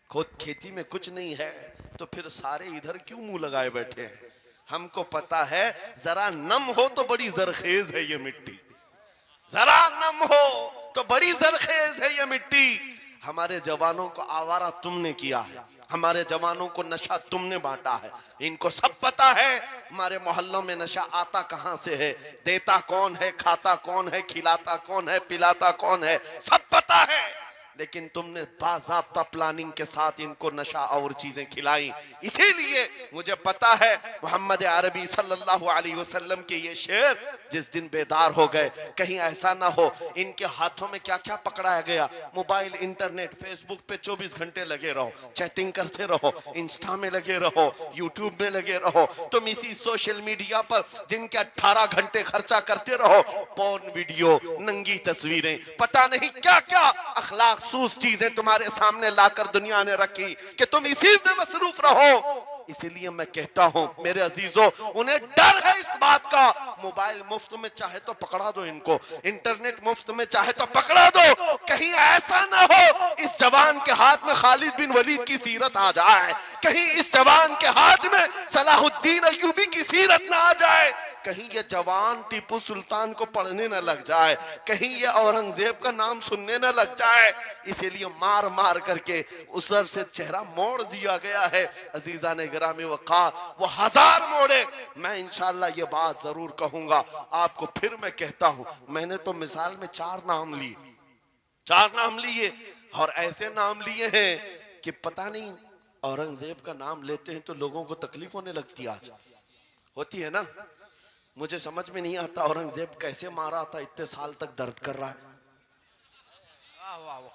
खुद खेती में कुछ नहीं है तो फिर सारे इधर क्यों मुंह लगाए बैठे हैं? हमको पता है जरा नम हो तो बड़ी जरखेज है ये मिट्टी, जरा नम हो तो बड़ी जरखेज है ये मिट्टी। हमारे जवानों को आवारा तुमने किया है, हमारे जवानों को नशा तुमने बांटा है, इनको सब पता है हमारे मोहल्लों में नशा आता कहां से है, देता कौन है, खाता कौन है, खिलाता कौन है, पिलाता कौन है, सब पता है। लेकिन तुमने बाज़ाब्ता प्लानिंग के साथ इनको नशा और चीजें खिलाई। इसीलिए मुझे पता है मोहम्मद अरबी सल्लल्लाहु अलैहि वसल्लम के ये शेर जिस दिन बेदार हो गए, कहीं ऐसा ना हो इनके हाथों में क्या क्या पकड़ाया गया। मोबाइल, इंटरनेट, फेसबुक पे 24 घंटे लगे रहो, चैटिंग करते रहो, इंस्टा में लगे रहो, यूट्यूब में लगे रहो, तुम इसी सोशल मीडिया पर जिनके 18 घंटे खर्चा करते रहो, पोर्न वीडियो, नंगी तस्वीरें, पता नहीं क्या क्या अखलाक सूस चीजें तुम्हारे सामने लाकर दुनिया ने रखी कि तुम इसी में मसरूफ रहो। इसीलिए मैं कहता हूं मेरे अजीजों, उन्हें डर है इस बात का, मोबाइल मुफ्त में चाहे तो पकड़ा दो इनको, इंटरनेट मुफ्त में चाहे तो पकड़ा दो, कहीं ऐसा ना हो इस जवान के हाथ में खालिद बिन वलीद की सीरत आ जाए, कहीं इस जवान के हाथ में सलाहुद्दीन अय्यूबी की सीरत ना आ जाए, कहीं ये जवान टीपू सुल्तान को पढ़ने न लग जाए, कहीं ये औरंगजेब का नाम सुनने न लग जाए। इसीलिए मार मार करके उस तरफ से चेहरा मोड़ दिया गया है। अजीजा ने गिरामी वक़ार वो 1000 मोड़े, मैं इंशाअल्लाह ये बात जरूर कहूंगा आपको। फिर मैं कहता हूं मैंने तो मिसाल में 4 नाम लिए, 4 नाम लिए और ऐसे नाम लिए हैं कि पता नहीं औरंगजेब का नाम लेते हैं तो लोगों को तकलीफ होने लगती, आज होती है ना। मुझे समझ में नहीं आता औरंगजेब कैसे मारा था, इतने साल तक दर्द कर रहा है।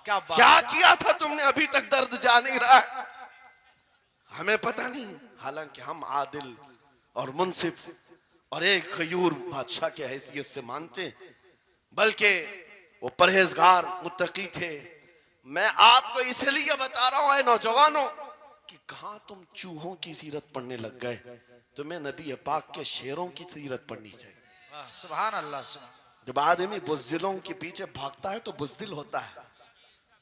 क्या बात,
क्या किया था तुमने, अभी तक दर्द जा नहीं रहा है, हमें पता नहीं। हालांकि हम आदिल और मुंसिफ और एक गयूर बादशाह के हैसियत से मानते, बल्कि वो परहेजगार मुत्तकी थे। मैं आपको इसलिए बता रहा हूं नौजवानों कि कहां तुम चूहों की सीरत पढ़ने लग गए, तुम्हें नबी पाक के शेरों की सीरत पढ़नी चाहिए।
सुभान अल्लाह।
जब आदमी बुज़दिलों के पीछे भागता है तो बुज़दिल होता है,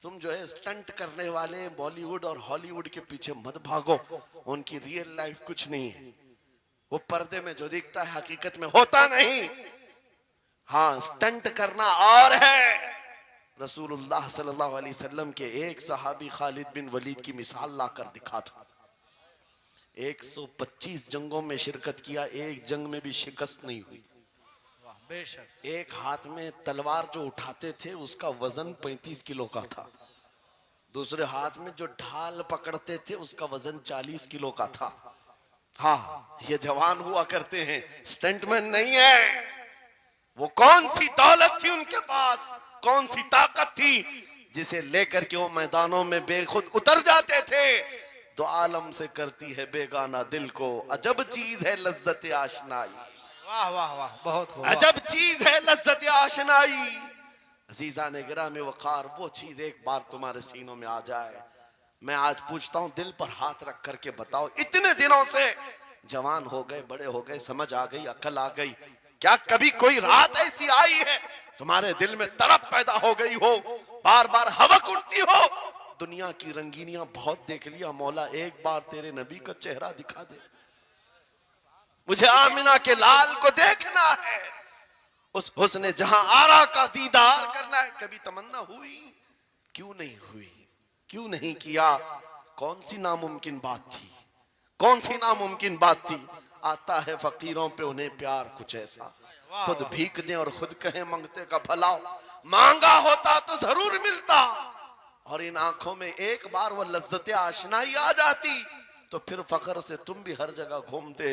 तुम जो है स्टंट करने वाले बॉलीवुड और हॉलीवुड के पीछे मत भागो, उनकी रियल लाइफ कुछ नहीं है। वो पर्दे में जो दिखता है हकीकत में होता नहीं। हाँ, स्टंट करना और है। रसूलुल्लाह सल्लल्लाहु अलैहि वसल्लम के एक सहाबी खालिद बिन वलीद की मिसाल लाकर दिखा था। 125 जंगों में शिरकत किया, एक जंग में भी शिकस्त नहीं हुई।
बेशक।
एक हाथ में तलवार जो उठाते थे उसका वजन 35 किलो का था, दूसरे हाथ में जो ढाल पकड़ते थे उसका वजन 40 किलो का था। हाँ, ये जवान हुआ करते हैं, स्टंटमैन नहीं है। वो कौन सी दौलत थी उनके पास, कौन सी ताकत थी जिसे लेकर के वो मैदानों में बेखुद उतर जाते थे। दो आलम से करती है बेगाना दिल को, अजब चीज है लज्जत आशनाई।
वाह वाह वाह, बहुत खूब।
अजब चीज है लज्जत आशनाई। अजीजा ने गिरामी वकार, वो चीज एक बार तुम्हारे सीनों में आ जाए। मैं आज पूछता हूं, दिल पर हाथ रख करके बताओ, इतने दिनों से जवान हो गए, बड़े हो गए, समझ आ गई, अकल आ गई, क्या कभी कोई रात ऐसी आई है तुम्हारे दिल में तड़प पैदा हो गई हो, बार बार हवक उठती हो? दुनिया की रंगीनियां बहुत देख लिया, मौला एक बार तेरे नबी का चेहरा दिखा दे, मुझे आमिना के लाल को देखना है, उस हुस्ने जहां आरा का दीदार करना है। कभी तमन्ना हुई? क्यों नहीं हुई? क्यों नहीं किया? कौन सी नामुमकिन बात थी? कौन सी नामुमकिन बात थी? आता है फकीरों पे उन्हें प्यार कुछ ऐसा, खुद भीख दे और खुद कहे मंगते का भला, मांगा होता तो जरूर मिलता। और इन आंखों में एक बार वो लज्जत आशनाई आ जाती तो फिर फख्र से तुम भी हर जगह घूमते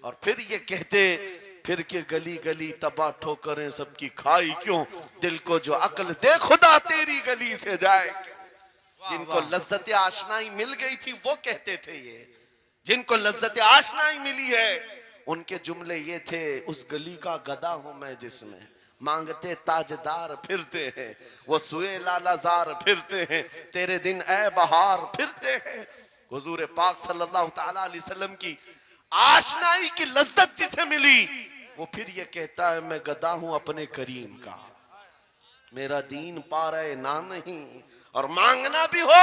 और फिर ये कहते, फिर के गली गली तबाह ठोकरें सबकी खाई क्यों, दिल को जो अक्ल दे खुदा तेरी गली से जाए क्यों। जिनको लज्जत आशनाई मिल गई थी वो कहते थे ये, जिनको लज्जत आशनाई मिली है उनके जुमले ये थे, उस गली का गधा हूं मैं जिसमें मांगते ताजदार फिरते हैं, वो सुए लालाजार फिरते हैं, तेरे दिन ए बहार फिरते हैं। हुजूर पाक सल्लल्लाहु ताला अलैहि वसल्लम की आशनाई की लज्जत जिसे मिली वो फिर ये कहता है, मैं गधा हूं अपने करीम का, मेरा दीन पा रहे ना नहीं, और मांगना भी हो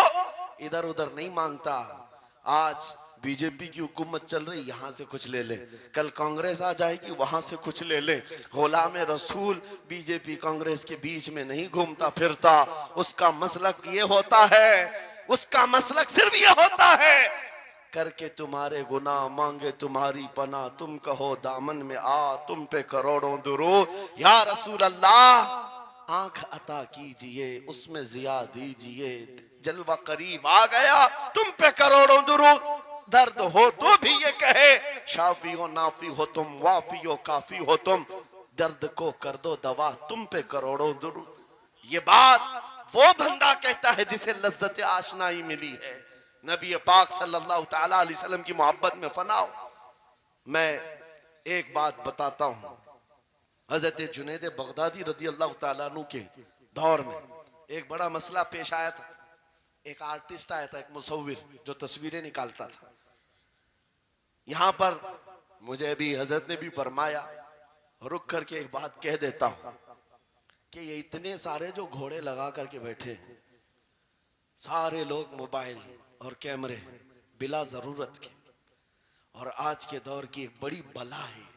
इधर उधर नहीं मांगता। आज बीजेपी की हुकूमत चल रही, यहाँ से कुछ ले ले, कल कांग्रेस आ जाएगी वहां से कुछ ले ले। गुलाम रसूल बीजेपी कांग्रेस के बीच में नहीं घूमता फिरता, उसका मसलक ये होता है, उसका मसलक सिर्फ ये होता है, करके तुम्हारे गुनाह मांगे तुम्हारी पना, तुम कहो दामन में आ तुम पे करोड़ों दुरूद, या रसूल अल्लाह आंख अता कीजिए उसमें जिया दीजिए, जलवा करीब आ गया तुम पे करोड़ों दुरूद। दर्द हो तो भी ये कहे, शाफी हो नाफी हो तुम, वाफी हो काफी हो तुम, दर्द को कर दो दवा तुम पे करोड़ों दुरूद। ये बात वो बंदा कहता है जिसे लज्जत आशनाई मिली है, नबी पाक सल्लल्लाहु ताला अलैहि वसल्लम की मोहब्बत में फनाओ। मैं एक बात बताता हूं, हजरत जुनैद बगदादी रदी अल्लाह ताला अन्हु के दौर में एक बड़ा मसला पेश आया था। एक आर्टिस्ट आया था, एक मुसव्विर जो तस्वीरें निकालता था। यहां पर मुझे अभी हजरत ने भी फरमाया, रुक करके एक बात कह देता हूं कि ये इतने सारे जो घोड़े लगा करके बैठे हैं, सारे लोग मोबाइल और कैमरे बिला जरूरत के, और आज के दौर की एक बड़ी बला है।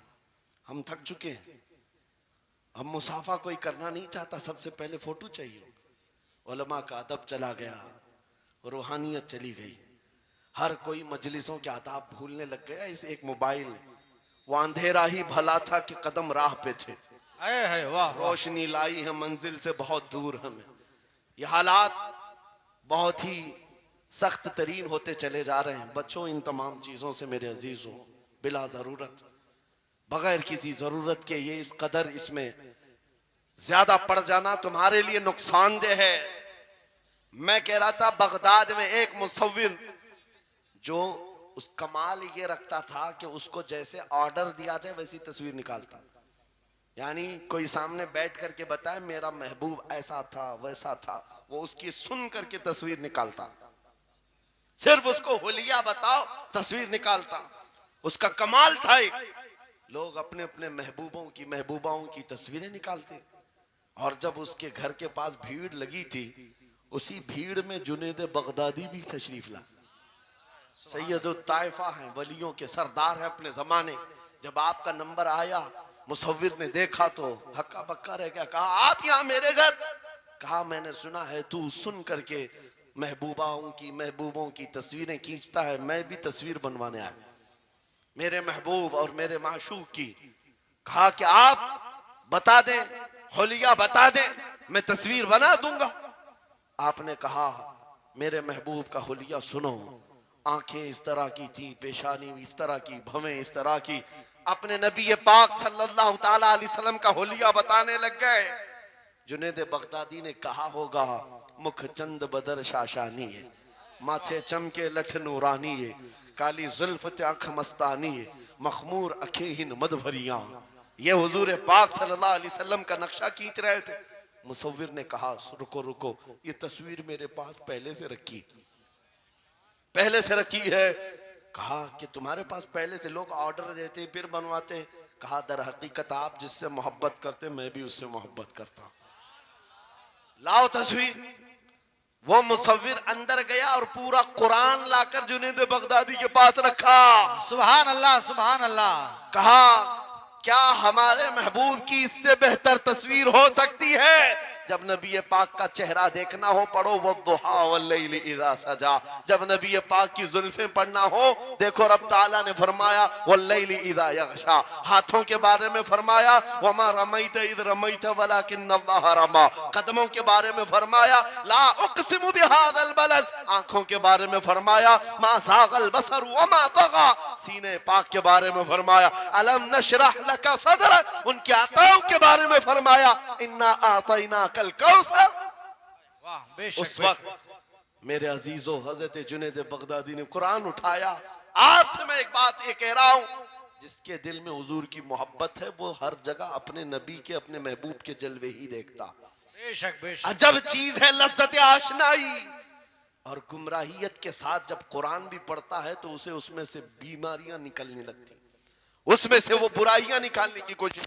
हम थक चुके हैं, हम मुसाफा कोई करना नहीं चाहता, सबसे पहले फोटो चाहिए। उलमा का अदब चला गया, रूहानियत चली गई, हर कोई मजलिसों के आदाब भूलने लग गया। इस एक मोबाइल, वो अंधेरा ही भला था कि कदम राह पे थे, रोशनी लाई है मंजिल से बहुत दूर हमें। ये हालात बहुत ही सख्त तरीन होते चले जा रहे हैं। बच्चों, इन तमाम चीजों से मेरे अजीजों, बिला जरूरत, बगैर किसी जरूरत के ये इस कदर इसमें ज्यादा पड़ जाना तुम्हारे लिए नुकसानदेह है। मैं कह रहा था, बगदाद में एक मुसव्विर जो उस कमाल ये रखता था कि उसको जैसे ऑर्डर दिया जाए वैसी तस्वीर निकालता, यानी कोई सामने बैठ करके बताए मेरा महबूब ऐसा था वैसा था, वो उसकी सुन करके तस्वीर निकालता। सिर्फ उसको हुलिया बताओ तस्वीर निकालता, उसका कमाल था। लोग अपने अपने महबूबों की महबूबाओं की तस्वीरें निकालते, और जब उसके घर के पास भीड़ लगी थी उसी भीड़ में जुनेद बगदादी भी तशरीफ ला। सैयदुल ताइफा हैं, वलियों के सरदार हैं अपने जमाने। जब आपका नंबर आया, मुसव्विर ने देखा तो हक्का बक्का रह गया। कहा आप यहाँ मेरे घर? कहा मैंने सुना है तू सुन करके महबूबों की तस्वीरें खींचता है, मैं भी तस्वीर बनवाने आया मेरे महबूब और मेरे माशूक की। कहा कि आप बता दें, होलिया बता दें, मैं तस्वीर बना दूंगा। आपने कहा मेरे महबूब का होलिया सुनो, आंखें इस तरह की थी, पेशानी इस तरह की, भवें इस तरह की। अपने नबी पाक सल्लल्लाहु ताला अलैहि वसल्लम का होलिया बताने लग गए। जुनेद बगदादी ने कहा होगा मुख चंद बदर शाशानी है, माथे चमके लठ नूरानी है, काली जुल्फ आंख मस्तानी है, मखमूर अखेहिन मदभरियां। ये हुजूर पाक सल्लल्लाहु अलैहि वसल्लम का नक्शा खींच रहे थे। मुसव्विर ने कहा रुको रुको, ये तस्वीर मेरे पास पहले से रखी है। कहा कि तुम्हारे पास पहले से, लोग ऑर्डर देते हैं फिर बनवाते हैं। कहा दर हकीकत आप जिससे मोहब्बत करते मैं भी उससे मोहब्बत करता हूं, लाओ तस्वीर। वो मुसव्विर अंदर गया और पूरा कुरान लाकर जुनेद बगदादी के पास रखा।
सुभान अल्लाह, सुभान अल्लाह।
कहा क्या हमारे महबूब की इससे बेहतर तस्वीर हो सकती है? जब नबी पाक का चेहरा देखना हो पढ़ो वद्दुहा वल्लैलि इज़ा सजा। जब नबी पाक की जुल्फें पढ़ना हो देखो रब ताला ने फरमाया वल्लैलि इज़ा यग़शा। हाथों के बारे में फरमाया वमा रमैत इज़ रमैत वलाकिन्नल्लाह रमा। कदमों के बारे में फरमाया ला उक़सिमु बिहाज़ल बलद। आंखों के बारे में फरमाया मा ज़ाग़ल बसर वमा तग़ा। सीने पाक के बारे में फरमाया अलम नशरह लका सदरक। उनके आताओं के बारे में फरमाया इन्ना आतैना कल कौसर।
वाह, बेशक,
उस वक्त मेरे अजीजों हजरत जुनेद बगदादी ने कुरान उठाया। आपसे मैं एक बात ये कह रहा हूं, जिसके दिल में हुजूर की मोहब्बत है वो हर जगह अपने नबी के, अपने महबूब के जलवे ही देखता।
बेशक, बेशक।
अजब चीज है लज्जत आशनाई। और गुमराहियत के साथ जब कुरान भी पढ़ता है तो उसे उसमें से बीमारियां निकलने लगती, उसमें से वो बुराइयां निकालने की कोशिश।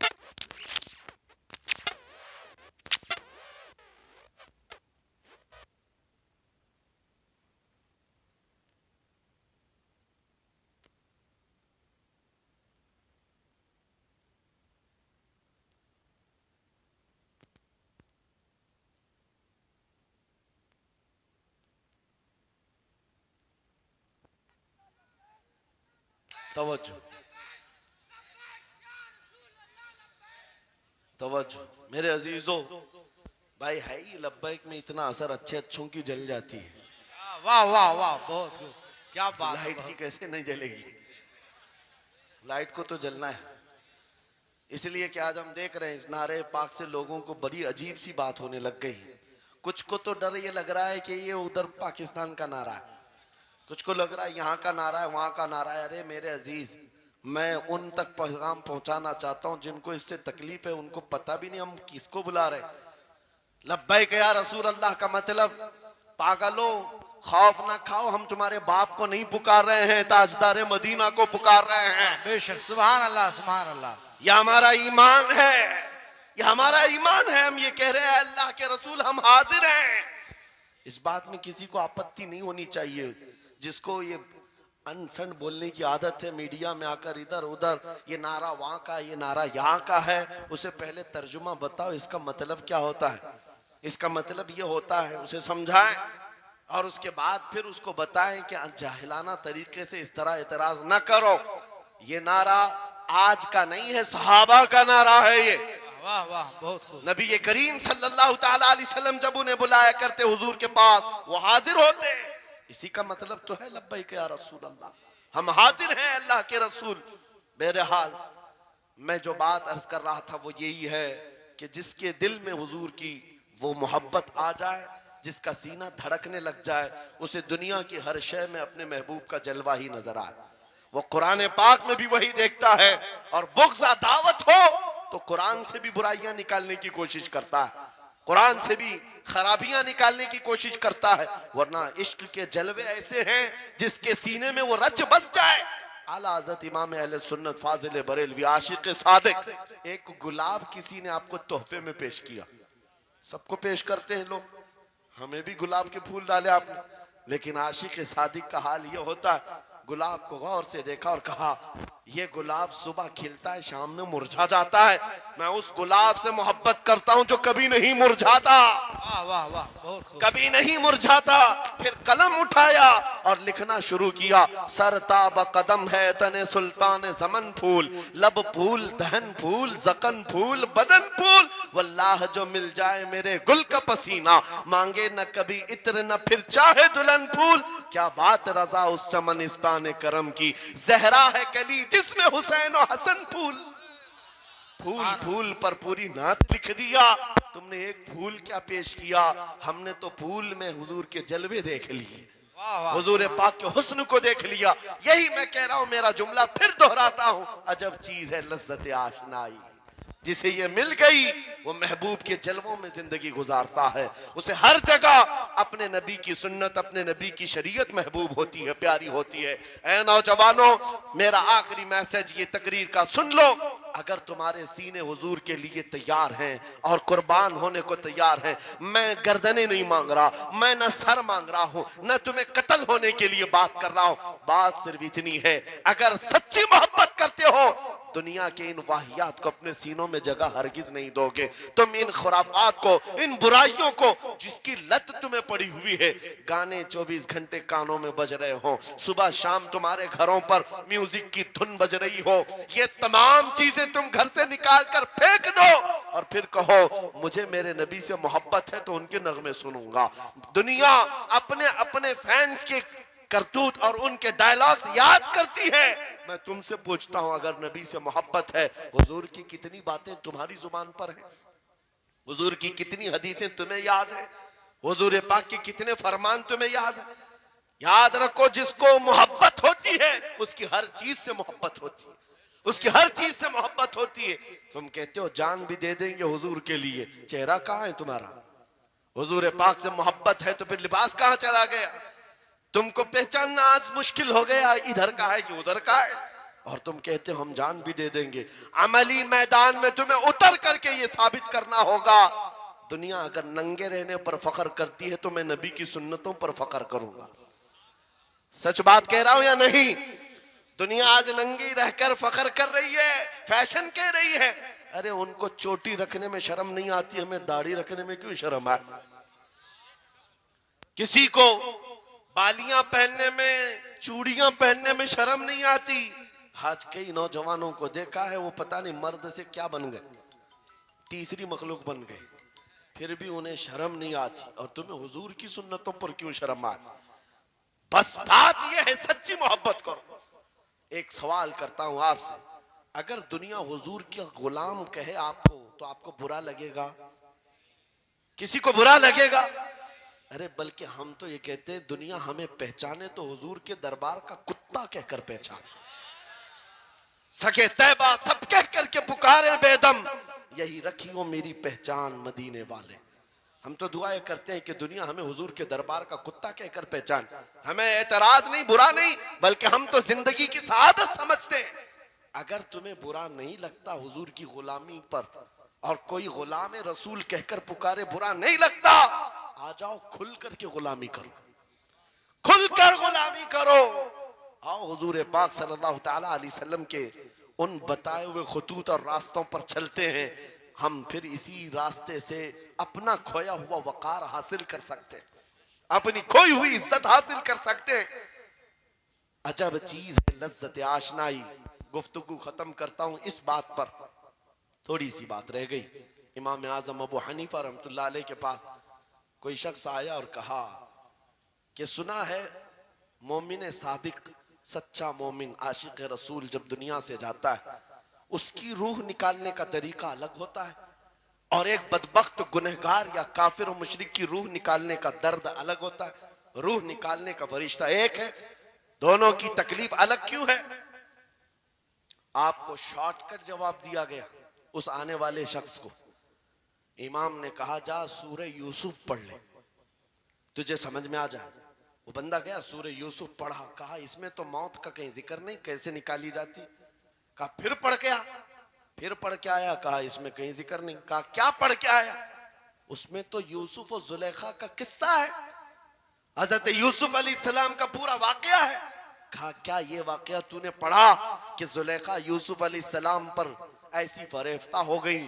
तवज्जो तवज्जो मेरे अजीजों, भाई है ही लब्बैक में इतना असर अच्छे अच्छों की जल जाती है।
वाह वाह वाह, बहुत खूब, क्या बात।
लाइट की कैसे नहीं जलेगी? लाइट को तो जलना है। इसलिए कि आज हम देख रहे हैं इस नारे पाक से लोगों को बड़ी अजीब सी बात होने लग गई। कुछ को तो डर ये लग रहा है कि ये उधर पाकिस्तान का नारा है, कुछ को लग रहा है यहाँ का नारा है, वहाँ का नारा है। अरे मेरे अजीज, मैं उन तक पैगाम पहुँचाना चाहता हूँ जिनको इससे तकलीफ है, उनको पता भी नहीं हम किसको बुला रहे। लब्बैक या रसूल अल्लाह का मतलब पागलो खौफ ना खाओ, हम तुम्हारे बाप को नहीं पुकार रहे हैं, ताजदार मदीना को पुकार रहे हैं।
बेशक, सुभान अल्लाह, सुभान अल्लाह।
यह हमारा ईमान है, यह हमारा ईमान है। हम ये कह रहे हैं अल्लाह के रसूल हम हाजिर हैं। इस बात में किसी को आपत्ति नहीं होनी चाहिए। जिसको ये अनसन बोलने की आदत है, मीडिया में आकर इधर उधर ये नारा वहां का, ये नारा यहाँ का है, उसे पहले तर्जुमा बताओ इसका मतलब क्या होता है। इसका मतलब ये होता है, उसे समझाएं और उसके बाद फिर उसको बताएं कि जाहिलाना तरीके से इस तरह एतराज न करो। ये नारा आज का नहीं है, सहाबा का नारा है ये।
वाह वाह, बहुत खूब।
नबी करीम सल्लल्लाहु ताला अलैहि वसल्लम जब उन्हें बुलाया करते हुजूर के पास, वो हाजिर होते। इसी का मतलब तो है लब्बैक या रसूल अल्लाह, हम हाजिर हैं अल्लाह के रसूल। बहरहाल मैं जो बात अर्ज कर रहा था वो यही है कि जिसके दिल में हुजूर की वो मोहब्बत आ जाए, जिसका सीना धड़कने लग जाए, उसे दुनिया की हर शय में अपने महबूब का जलवा ही नजर आए। वो कुरान पाक में भी वही देखता है। और बुग़्ज़ दावत हो तो कुरान से भी बुराइयां निकालने की कोशिश करता है, कुरान से भी खराबियां निकालने की कोशिश करता है। वरना इश्क के जलवे ऐसे हैं जिसके सीने में वो रच बस जाए। आला हज़रत इमाम अहले सुन्नत फाजिल बरेलवी आशिक सादिक, एक गुलाब किसी ने आपको तोहफे में पेश किया, सबको पेश करते हैं लोग, हमें भी गुलाब के फूल डाले आपने, लेकिन आशिक सादिक का हाल ये होता है, गुलाब को गौर से देखा और कहा ये गुलाब सुबह खिलता है, शाम में मुरझा जाता है। मैं उस गुलाब से मोहब्बत करता हूं जो कभी नहीं मुरझाता,
वाह वाह वाह, बहुत खूब।
कभी नहीं मुरझाता। फिर कलम उठाया और लिखना शुरू किया। सरताब कदम है तने सुल्तान जमन फूल, लब फूल दहन फूल जकन फूल बदन फूल, वल्लाह जो मिल जाए मेरे गुल का पसीना, मांगे न कभी इत्र न फिर चाहे दुल्हन फूल। क्या बात रजा उस चमनिस्तान करम की, जहरा है कली जिसमें हुसैन और हसन फूल। फूल फूल पर पूरी नात लिख दिया। तुमने एक फूल क्या पेश किया, हमने तो फूल में हुजूर के जलवे देख लिए,
वाह वाह,
हुजूर पाक के हुस्न को देख लिया। यही मैं कह रहा हूं, मेरा जुमला फिर दोहराता हूं, अजब चीज है लज्जत आशनाई, जिसे ये मिल गई वो महबूब के जलवों में जिंदगी गुजारता है। उसे हर जगह अपने नबी की सुन्नत, अपने नबी की शरीयत महबूब होती है, प्यारी होती है। ऐ नौजवानों, मेरा आखिरी मैसेज ये तकरीर का सुन लो। अगर तुम्हारे सीने हुजूर के लिए तैयार हैं और कुर्बान होने को तैयार हैं, मैं गर्दनें नहीं मांग रहा, मैं न सर मांग रहा हूं, न तुम्हें कत्ल होने के लिए बात कर रहा हूं। बात सिर्फ इतनी है, अगर सच्ची मोहब्बत करते हो, दुनिया के इन वाहियात को अपने सीनों में जगह हरगिज नहीं दोगे। तुम इन खुराफात को, इन बुराइयों को, जिसकी लत तुम्हें पड़ी हुई है, गाने 24 घंटे कानों में बज रहे हो, सुबह शाम तुम्हारे घरों पर म्यूजिक की धुन बज रही हो, ये तमाम चीजें तुम घर से निकाल कर फेंक दो और फिर कहो मुझे मेरे नबी से मोहब्बत है तो उनके नगमे सुनूंगा। दुनिया अपने अपने फैंस के करतूत और उनके डायलॉग्स याद करती है। मैं तुमसे पूछता हूं, अगर नबी से मोहब्बत है, हुजूर की कितनी बातें तुम्हारी जुबान पर हैं, हुजूर की कितनी हदीसें तुम्हें याद है, हुजूर पाक के कितने फरमान तुम्हें याद है। याद रखो, जिसको मोहब्बत होती है उसकी हर चीज से मोहब्बत होती है, उसकी हर चीज से मोहब्बत होती है। तुम कहते हो जान भी दे देंगे हुजूर के लिए, चेहरा कहां है तुम्हारा? हुजूर पाक से मोहब्बत है तो फिर लिबास कहां चला गया? तुमको पहचानना आज मुश्किल हो गया, इधर का है कि उधर का है। और तुम कहते हो हम जान भी दे देंगे। अमली मैदान में तुम्हें उतर करके ये साबित करना होगा। दुनिया अगर नंगे रहने पर फख्र करती है तो मैं नबी की सुन्नतों पर फख्र करूंगा। सच बात कह रहा हूं या नहीं? दुनिया आज नंगी रहकर फख्र कर रही है, फैशन कह रही है। अरे उनको चोटी रखने में शर्म नहीं आती, हमें दाढ़ी रखने में क्यों शर्म है? किसी को बालियां पहनने में, चूड़ियां पहनने में शर्म नहीं आती। आज कई नौजवानों को देखा है, वो पता नहीं मर्द से क्या बन गए, तीसरी मखलूक बन गए, फिर भी उन्हें शर्म नहीं आती। और तुम्हें हुजूर की सुन्नतों पर क्यों शर्म आए? बस बात यह है, सच्ची मोहब्बत करो। एक सवाल करता हूं आपसे, अगर दुनिया हुजूर के गुलाम कहे आपको तो आपको बुरा लगेगा? किसी को बुरा लगेगा? अरे बल्कि हम तो ये कहते हैं दुनिया हमें पहचाने तो हुजूर के दरबार का कुत्ता कहकर पहचाने, सके तैबा सब कह करके पुकारे बेदम, यही रखी हो मेरी पहचान मदीने वाले। हम तो दुआएं करते हैं कि दुनिया हमें हुजूर के दरबार का कुत्ता कहकर पहचान। हमें एतराज नहीं, बुरा नहीं, बल्कि हम तो जिंदगी की सआदत समझते हैं। अगर तुम्हें बुरा नहीं लगता हुजूर की गुलामी पर, और कोई गुलाम रसूल कहकर पुकारे बुरा नहीं लगता, आ जाओ खुल करके गुलामी करो, खुलकर गुलामी करो। आओ हुजूर पाक सल्लल्लाहु तआला अलैहि वसल्लम के उन बताए हुए खुतूत और रास्तों पर चलते हैं। हम फिर इसी रास्ते से अपना खोया हुआ वकार हासिल कर सकते, अपनी खोई हुई इज्जत हासिल कर सकते। अजब चीज है लज्जत आशनाई। गुफ्तगू खत्म करता हूं इस बात पर, थोड़ी सी बात रह गई। इमाम आजम अबू हनीफा रहमतुल्लाह अलैह के पास कोई शख्स आया और कहा कि सुना है मोमिन सादिक, सच्चा मोमिन आशिक रसूल जब दुनिया से जाता है उसकी रूह निकालने का तरीका अलग होता है, और एक बदबख्त गुनहगार या काफिर और मुशरिक की रूह निकालने का दर्द अलग होता है। रूह निकालने का फरिश्ता एक है, दोनों की तकलीफ अलग क्यों है? आपको शॉर्टकट जवाब दिया गया उस आने वाले शख्स को। इमाम ने कहा जा सूरह यूसुफ पढ़ ले, तुझे समझ में आ जाए। वो बंदा गया, सूरह यूसुफ पढ़ा, कहा इसमें तो मौत का कहीं जिक्र नहीं, कैसे निकाली जाती? कहा फिर पढ़ के आ, फिर पढ़ के आया, कहा इसमें कहीं जिक्र नहीं। कहा क्या पढ़ के आया? उसमें तो यूसुफ और जुलेखा का किस्सा है, हजरत यूसुफ अलैहिस्सलाम का पूरा वाकया है। कहा क्या ये वाकया तूने पढ़ा कि जुलेखा यूसुफ अलैहिस्सलाम पर ऐसी फरेफ्ता हो गई,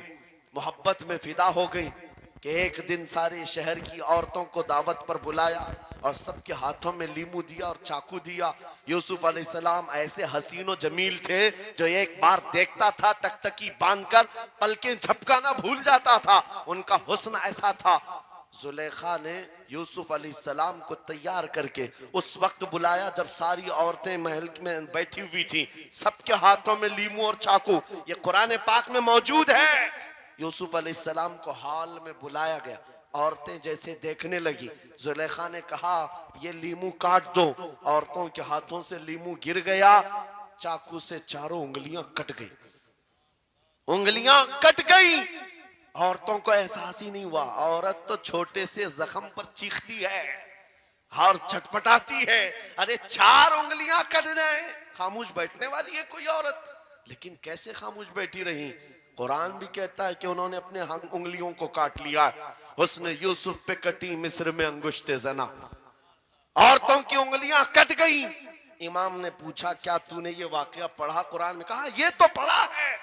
मोहब्बत में फिदा हो गई कि एक दिन सारे शहर की औरतों को दावत पर बुलाया और सबके हाथों में लीमू दिया और चाकू दिया। यूसुफ अलैहिस्सलाम ऐसे हसीनो जमील थे जो एक बार देखता था टकटकी बांधकर पलकें झपकाना भूल जाता था, उनका हुस्न ऐसा था। जुलेखा ने यूसुफ अलैहिस्सलाम को तैयार करके उस वक्त बुलाया जब सारी औरतें महल में बैठी हुई थी, सबके हाथों में लीमू और चाकू, ये कुरान पाक में मौजूद है। यूसुफ अलैहिस्सलाम को हॉल में बुलाया गया, औरतें जैसे देखने लगी, जुलेखा ने कहा ये लीमू काट दो। औरतों के हाथों से लीमू गिर गया, चाकू से चारों उंगलियां कट गई, उंगलियां कट गई। औरतों को एहसास ही नहीं हुआ। औरत तो छोटे से जख्म पर चीखती है और छटपटाती है, अरे 4 उंगलियां कट जाए, खामोश बैठने वाली है कोई औरत? लेकिन कैसे खामोश बैठी रही? कुरान भी कहता है कि उन्होंने अपने उंगलियों को काट लिया। हुस्न यूसुफ पे कटी मिस्र में अंगुश्ते जना, औरतों की उंगलियां कट गई। इमाम ने पूछा क्या तूने ये वाकया पढ़ा कुरान में? कहा ये तो पढ़ा है।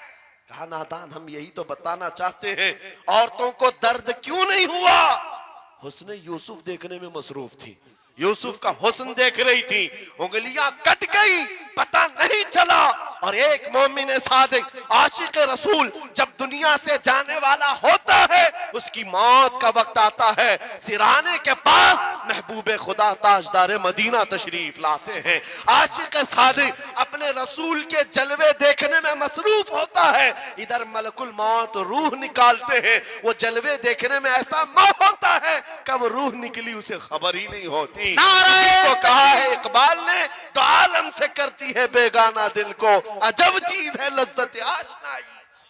कहा नादान, हम यही तो बताना चाहते हैं, औरतों को दर्द क्यों नहीं हुआ? हुस्न यूसुफ देखने में मसरूफ थी, यूसुफ का हुस्न देख रही थी, उंगलियां कट गई, पता नहीं चला। और एक मोमिन सादिक आशिक रसूल जब दुनिया से जाने वाला होता है, उसकी मौत का वक्त आता है, सिराने के पास महबूबे खुदा ताजदार मदीना तशरीफ लाते हैं। आशिक सादिक अपने रसूल के जलवे देखने में मसरूफ होता है, इधर मलकुल मौत रूह निकालते हैं, वो जलवे देखने में ऐसा मौत होता है कब रूह निकली उसे खबर ही नहीं होती। तो कहा है इकबाल ने, तो आलम से करती है बेगाना दिल को, अजब चीज है लज्जत आशनाई।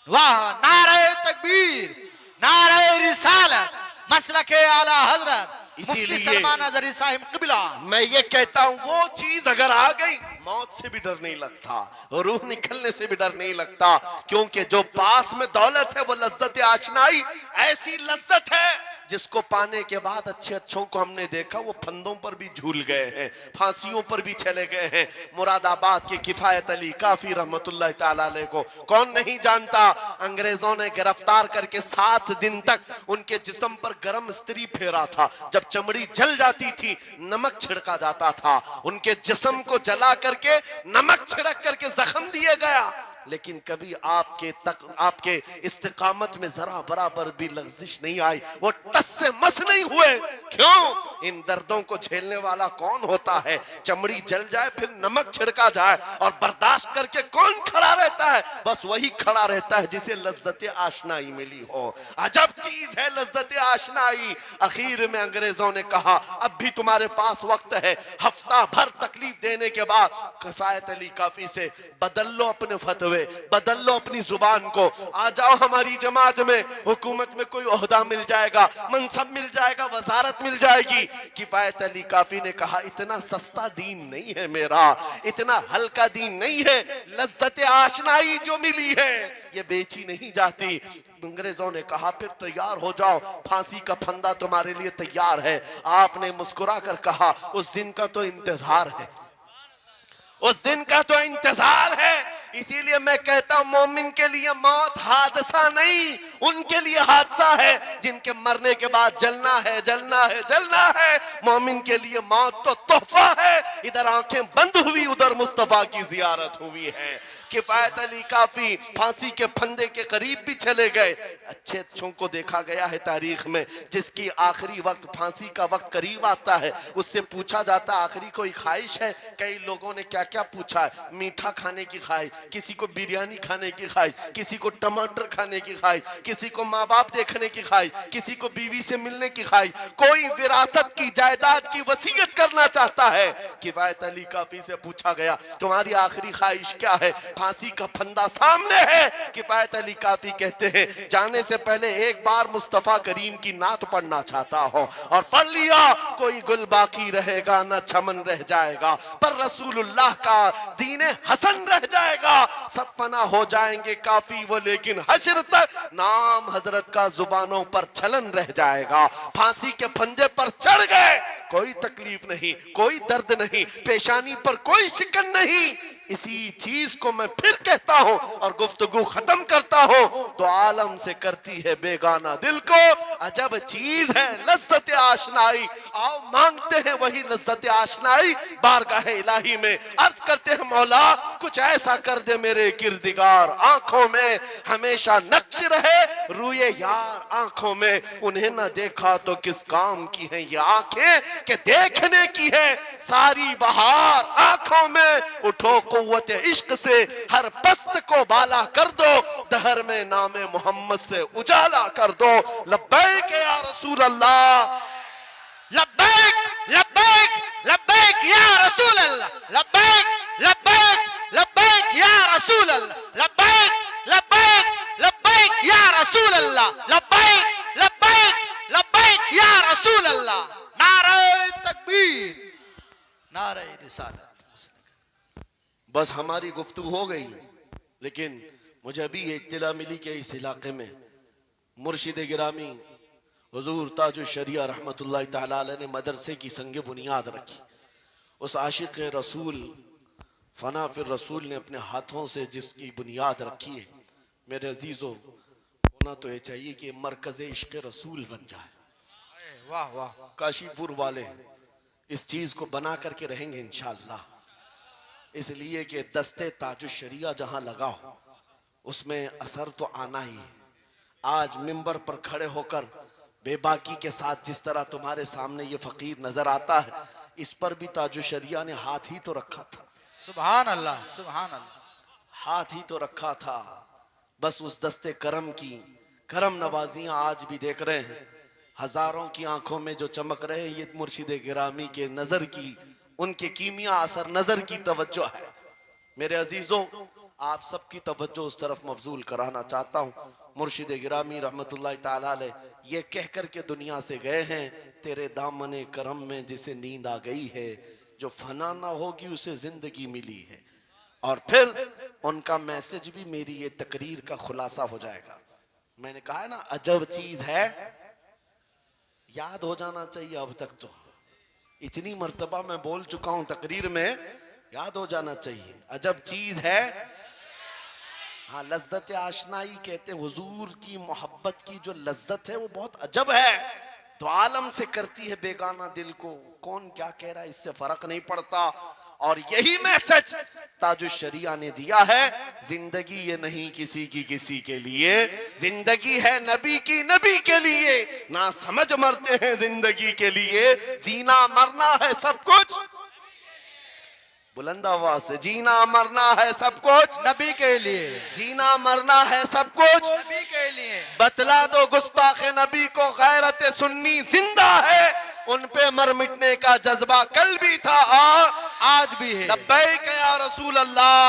वाह, नारे तकबीर, नारे रिसालत, मसलके आला हजरत
इसीलिए
सलमान अजहरी साहिब क़िबला।
मैं ये कहता हूँ वो चीज अगर आ गई, मौत से भी डर नहीं लगता, रूह निकलने से भी डर नहीं लगता, क्योंकि जो पास में दौलत है वो लज्जत आशनाई ऐसी लज्जत है जिसको पाने के बाद अच्छे अच्छों को हमने देखा वो फंदों पर भी झूल गए हैं, फांसियों पर भी चले गए हैं। मुरादाबाद के किफायत अली काफी रहमतुल्लाह ताला अलैह को कौन नहीं जानता? अंग्रेजों ने गिरफ्तार करके 7 दिन तक उनके जिस्म पर गर्म इस्त्री फेरा था। जब चमड़ी जल जाती थी नमक छिड़का जाता था, उनके जिस्म को जला करके नमक छिड़क करके जख्म दिए गया, लेकिन कभी आपके इस्तिकामत में जरा बराबर भी लग़्ज़िश नहीं आई, वो टस से मस नहीं हुए। क्यों? इन दर्दों को झेलने वाला कौन होता है? चमड़ी जल जाए फिर नमक छिड़का जाए और बर्दाश्त करके कौन खड़ा रहता है? बस वही खड़ा रहता है जिसे लज्जत आशनाई मिली हो। अजब चीज है लज्जत आशनाई। आखिर में अंग्रेजों ने कहा अब भी तुम्हारे पास वक्त है, हफ्ता भर तकलीफ देने के बाद किफायत अली काफी से बदल लो अपने फतवे, बदल लो अपनी जुबान को, आ जाओ हमारी जमात में, हुकूमत में कोई ओहदा मिल जाएगा, मनसब मिल जाएगा, वजारत मिल जाएगी। किफायत अली काफी ने कहा इतना सस्ता दीन नहीं है मेरा, इतना हल्का दीन नहीं है, लज्जत आशनाई जो मिली है ये बेची नहीं जाती। अंग्रेजों ने कहा फिर तैयार हो जाओ, फांसी का फंदा तुम्हारे लिए तैयार है। आपने मुस्कुरा कर कहा उस दिन का तो इंतजार है, उस दिन का तो इंतजार है। इसीलिए मैं कहता हूं मोमिन के लिए मौत हादसा नहीं, उनके लिए हादसा है जिनके मरने के बाद जलना है, जलना है, जलना है। मोमिन के लिए मौत तो तोहफा है। इधर आंखें बंद हुई, उधर मुस्तफा की जियारत हुई है। किफायत अली काफी फांसी के फंदे के करीब भी चले गए। अच्छे अच्छों को देखा गया है तारीख में, जिसकी आखिरी वक्त फांसी का वक्त करीब आता है उससे पूछा जाता आखिरी कोई ख्वाहिश है? कई लोगों ने क्या क्या पूछा है, मीठा खाने की ख्वाहिश, किसी को बिरयानी खाने की ख्वाहिश, किसी को टमाटर खाने की ख्वाहिश, किसी को माँ बाप देखने की ख्वाहिश, किसी को बीवी से मिलने की ख्वाहिश, कोई विरासत की जायदाद की वसीयत करना चाहता है। किफायत अली काफी से पूछा गया तुम्हारी आखिरी ख्वाहिश क्या है? फांसी का फंदा सामने है। किफायत अली काफी कहते हैं जाने से पहले एक बार मुस्तफा करीम की नात पढ़ना चाहता हो, और पढ़ लिया कोई गुल बाकी रहेगा न चमन रह जाएगा, पर रसूलुल्लाह का दीने हसन रह जाएगा। होगा, सब फना हो जाएंगे काफी वो, लेकिन हश्र तक नाम हजरत का जुबानों पर छलन रह जाएगा। फांसी के फंदे पर चढ़ गए, कोई तकलीफ नहीं, कोई दर्द नहीं, पेशानी पर कोई शिकन नहीं। इसी चीज को मैं फिर कहता हूं और गुफ्तगू खत्म करता हूं, तो आलम से करती है बेगाना दिल को अजब चीज है लज्जत आशनाई। आओ मांगते हैं वही लज्जत आशनाई बारगाह इलाही में, अर्ज करते हैं मौला कुछ ऐसा कर दे मेरे किरदिगार, आंखों में हमेशा नक्श रहे रूए यार आंखों में। उन्हें न देखा तो किस काम की है ये आंखें कि देखने की है सारी बहार आंखों में। उठो कुव्वत इश्क से हर पस्त को बाला कर दो, दहर में नामे मोहम्मद से उजाला कर दो। लब्बैक या रसूल अल्लाह,
लब्बैक लब्बैक लब्बैक या रसूल अल्लाह, लब्बैक लब्बैक लब्बैक या रसूल अल्लाह, लब्बैक लब्बैक लब्बैक या रसूल अल्लाह, लब्बैक लब्बैक लब्बैक या रसूल अल्लाह। नारे तकबीर, नारे रिसालत।
बस हमारी गुफ्तगू हो गई, लेकिन मुझे अभी ये इत्तला मिली कि इस इलाके में मुर्शिद गिरामी हुजूर ताजुश शरिया रहमतुल्लाह तआला अलैह ने मदरसे की संग बुनियाद रखी। उस आशिक रसूल फना फिर रसूल ने अपने हाथों से जिसकी बुनियाद रखी है, मेरे अजीजों होना तो ये चाहिए कि मरकज़ इश्क़ रसूल बन जाए।
वाह वाह,
काशीपुर वाले इस चीज को बना करके रहेंगे इंशाअल्लाह, इसलिए कि दस्ते ताजुश शरिया जहां लगा हो उसमें असर तो आना ही है। आज मिंबर पर खड़े होकर बेबाकी के साथ जिस तरह तुम्हारे सामने ये फकीर नजर आता है, इस पर भी ताजुश शरिया ने हाथ ही तो रखा था।
सुभान अल्लाह, सुभान अल्लाह,
हाथ ही तो रखा था। बस उस दस्ते करम की करम नवाजियां आज भी देख रहे हैं, हजारों की आंखों में जो चमक रहे हैं, ये मुर्शिद गिरामी के नजर की, उनके कीमिया असर नजर की तवज्जो है। मेरे अजीजों, आप सबकी तवज्जो उस तरफ मबजूल कराना चाहता हूँ। मुर्शिद गिरामी रहमतुल्लाह ताला अलैह ये कह कर के दुनिया से गए हैं, तेरे दामने करम में जिसे नींद आ गई है, जो फना ना होगी उसे जिंदगी मिली है। और फिर उनका मैसेज भी मेरी ये तकरीर का खुलासा हो जाएगा। मैंने कहा है ना, अजब चीज है, याद हो जाना चाहिए। अब तक तो इतनी मर्तबा मैं बोल चुका हूं तकरीर में, याद हो जाना चाहिए। अजब चीज है, हाँ, लज्जत आशनाई कहते हैं। हुजूर की मोहब्बत की जो लज्जत है वो बहुत अजब है, तो आलम से करती है बेगाना दिल को। कौन क्या कह रहा है इससे फर्क नहीं पड़ता। और यही मैसेज ताजुश शरिया ने दिया है, जिंदगी ये नहीं किसी की किसी के लिए, जिंदगी है नबी की नबी के लिए। ना समझ मरते हैं जिंदगी के लिए, जीना मरना है सब कुछ, बुलंद आवाज से, जीना मरना है सब कुछ
नबी के लिए,
जीना मरना है सब कुछ
नबी के लिए।
बतला दो गुस्ताखे नबी को गैरत सुन्नी जिंदा है, उन पे मर मिटने का जज्बा कल भी था और
आज भी है।
लब्बैक या रसूल अल्लाह,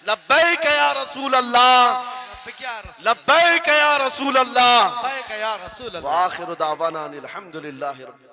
लब्बैक या रसूल अल्लाह, लब्बैक या रसूल अल्लाह,
लब्बैक या रसूल अल्लाह।
व आखिरु दावाना अनिल हम्दुलिल्लाहि रब्बिल